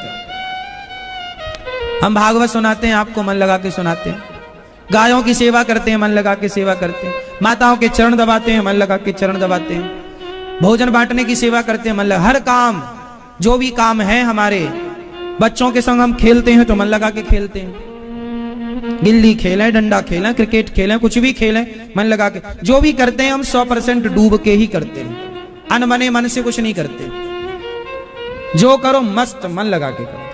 हम भागवत सुनाते हैं, आपको मन लगा के सुनाते हैं। गायों की सेवा करते हैं, मन लगा के सेवा करते हैं। माताओं के चरण दबाते हैं, मन लगा के चरण दबाते हैं। भोजन बांटने की सेवा करते हैं, मन लगा। हर काम, जो भी काम है हमारे, बच्चों के संग हम खेलते हैं तो मन लगा के खेलते हैं। गिल्ली खेलें, डंडा खेलें, क्रिकेट खेलें, कुछ भी खेलें, मन लगा के। जो भी करते हैं हम 100% डूब के ही करते हैं, अनमने मन से कुछ नहीं करते। जो करो मस्त मन लगा के करो,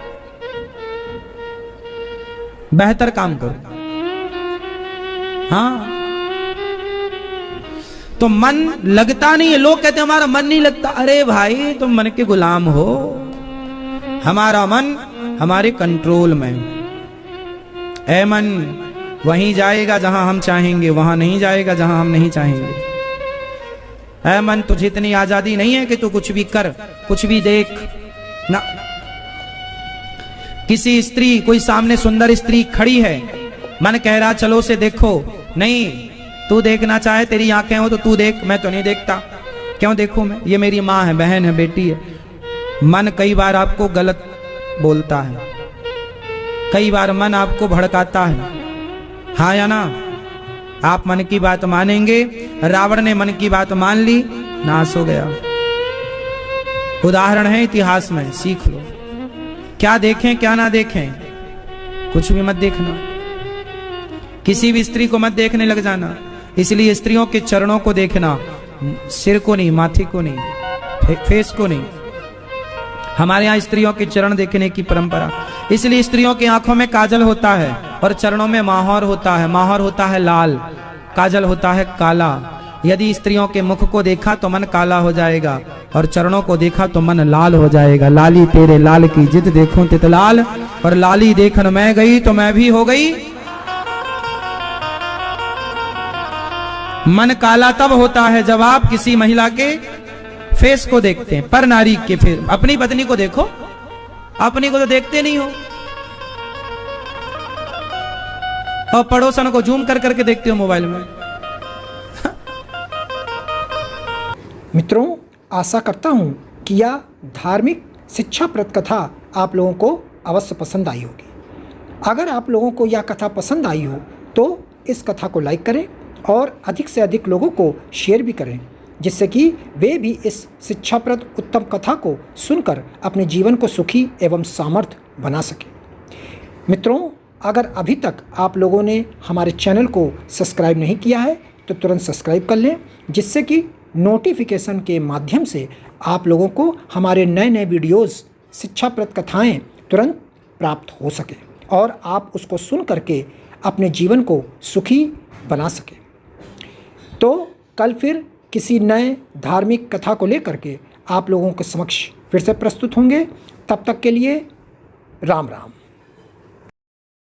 बेहतर काम करो। हाँ, तो मन लगता नहीं है। लोग कहते हैं हमारा मन नहीं लगता। अरे भाई, तुम मन के गुलाम हो। हमारा मन हमारे कंट्रोल में। ऐ मन, वहीं जाएगा जहां हम चाहेंगे, वहां नहीं जाएगा जहां हम नहीं चाहेंगे। ऐ मन, तुझे इतनी आजादी नहीं है कि तू कुछ भी कर, कुछ भी देख ना। किसी स्त्री, कोई सामने सुंदर स्त्री खड़ी है, मन कह रहा चलो उसे देखो। नहीं, तू देखना चाहे, तेरी आंखें हो तो तू देख, मैं तो नहीं देखता। क्यों देखूं मैं? ये मेरी माँ है, बहन है, बेटी है। मन कई बार आपको गलत बोलता है। कई बार मन आपको भड़काता है, हाँ या ना? आप मन की बात मानेंगे। रावण ने मन की बात मान ली, नाश हो गया। उदाहरण है इतिहास में, सीख लो। क्या देखें क्या ना देखें, कुछ भी मत देखना, किसी भी स्त्री को मत देखने लग जाना। इसलिए स्त्रियों के चरणों को देखना, सिर को नहीं, माथे को नहीं, फेस को नहीं। हमारे यहाँ स्त्रियों के चरण देखने की परंपरा। इसलिए स्त्रियों की आंखों में काजल होता है और चरणों में माहौर होता है। माहौर होता है लाल, काजल होता है काला। यदि स्त्रियों के मुख को देखा तो मन काला हो जाएगा और चरणों को देखा तो मन लाल हो जाएगा। लाली तेरे लाल की जित देखूं तित लाल, और लाली देखन मैं गई तो मैं भी हो गई। मन काला तब होता है जब आप किसी महिला के फेस को देखते हैं, पर नारी के फेस। अपनी पत्नी को देखो, अपनी को तो देखते नहीं हो, और पड़ोसन को जूम कर करके देखते हो मोबाइल में। मित्रों, आशा करता हूं कि यह धार्मिक शिक्षाप्रद कथा आप लोगों को अवश्य पसंद आई होगी। अगर आप लोगों को यह कथा पसंद आई हो तो इस कथा को लाइक करें और अधिक से अधिक लोगों को शेयर भी करें, जिससे कि वे भी इस शिक्षाप्रद उत्तम कथा को सुनकर अपने जीवन को सुखी एवं सामर्थ्य बना सकें। मित्रों, अगर अभी तक आप लोगों ने हमारे चैनल को सब्सक्राइब नहीं किया है तो तुरंत सब्सक्राइब कर लें, जिससे कि नोटिफिकेशन के माध्यम से आप लोगों को हमारे नए नए वीडियोस, शिक्षाप्रद कथाएं तुरंत प्राप्त हो सके और आप उसको सुन करके अपने जीवन को सुखी बना सकें। तो कल फिर किसी नए धार्मिक कथा को लेकर के आप लोगों के समक्ष फिर से प्रस्तुत होंगे। तब तक के लिए राम राम।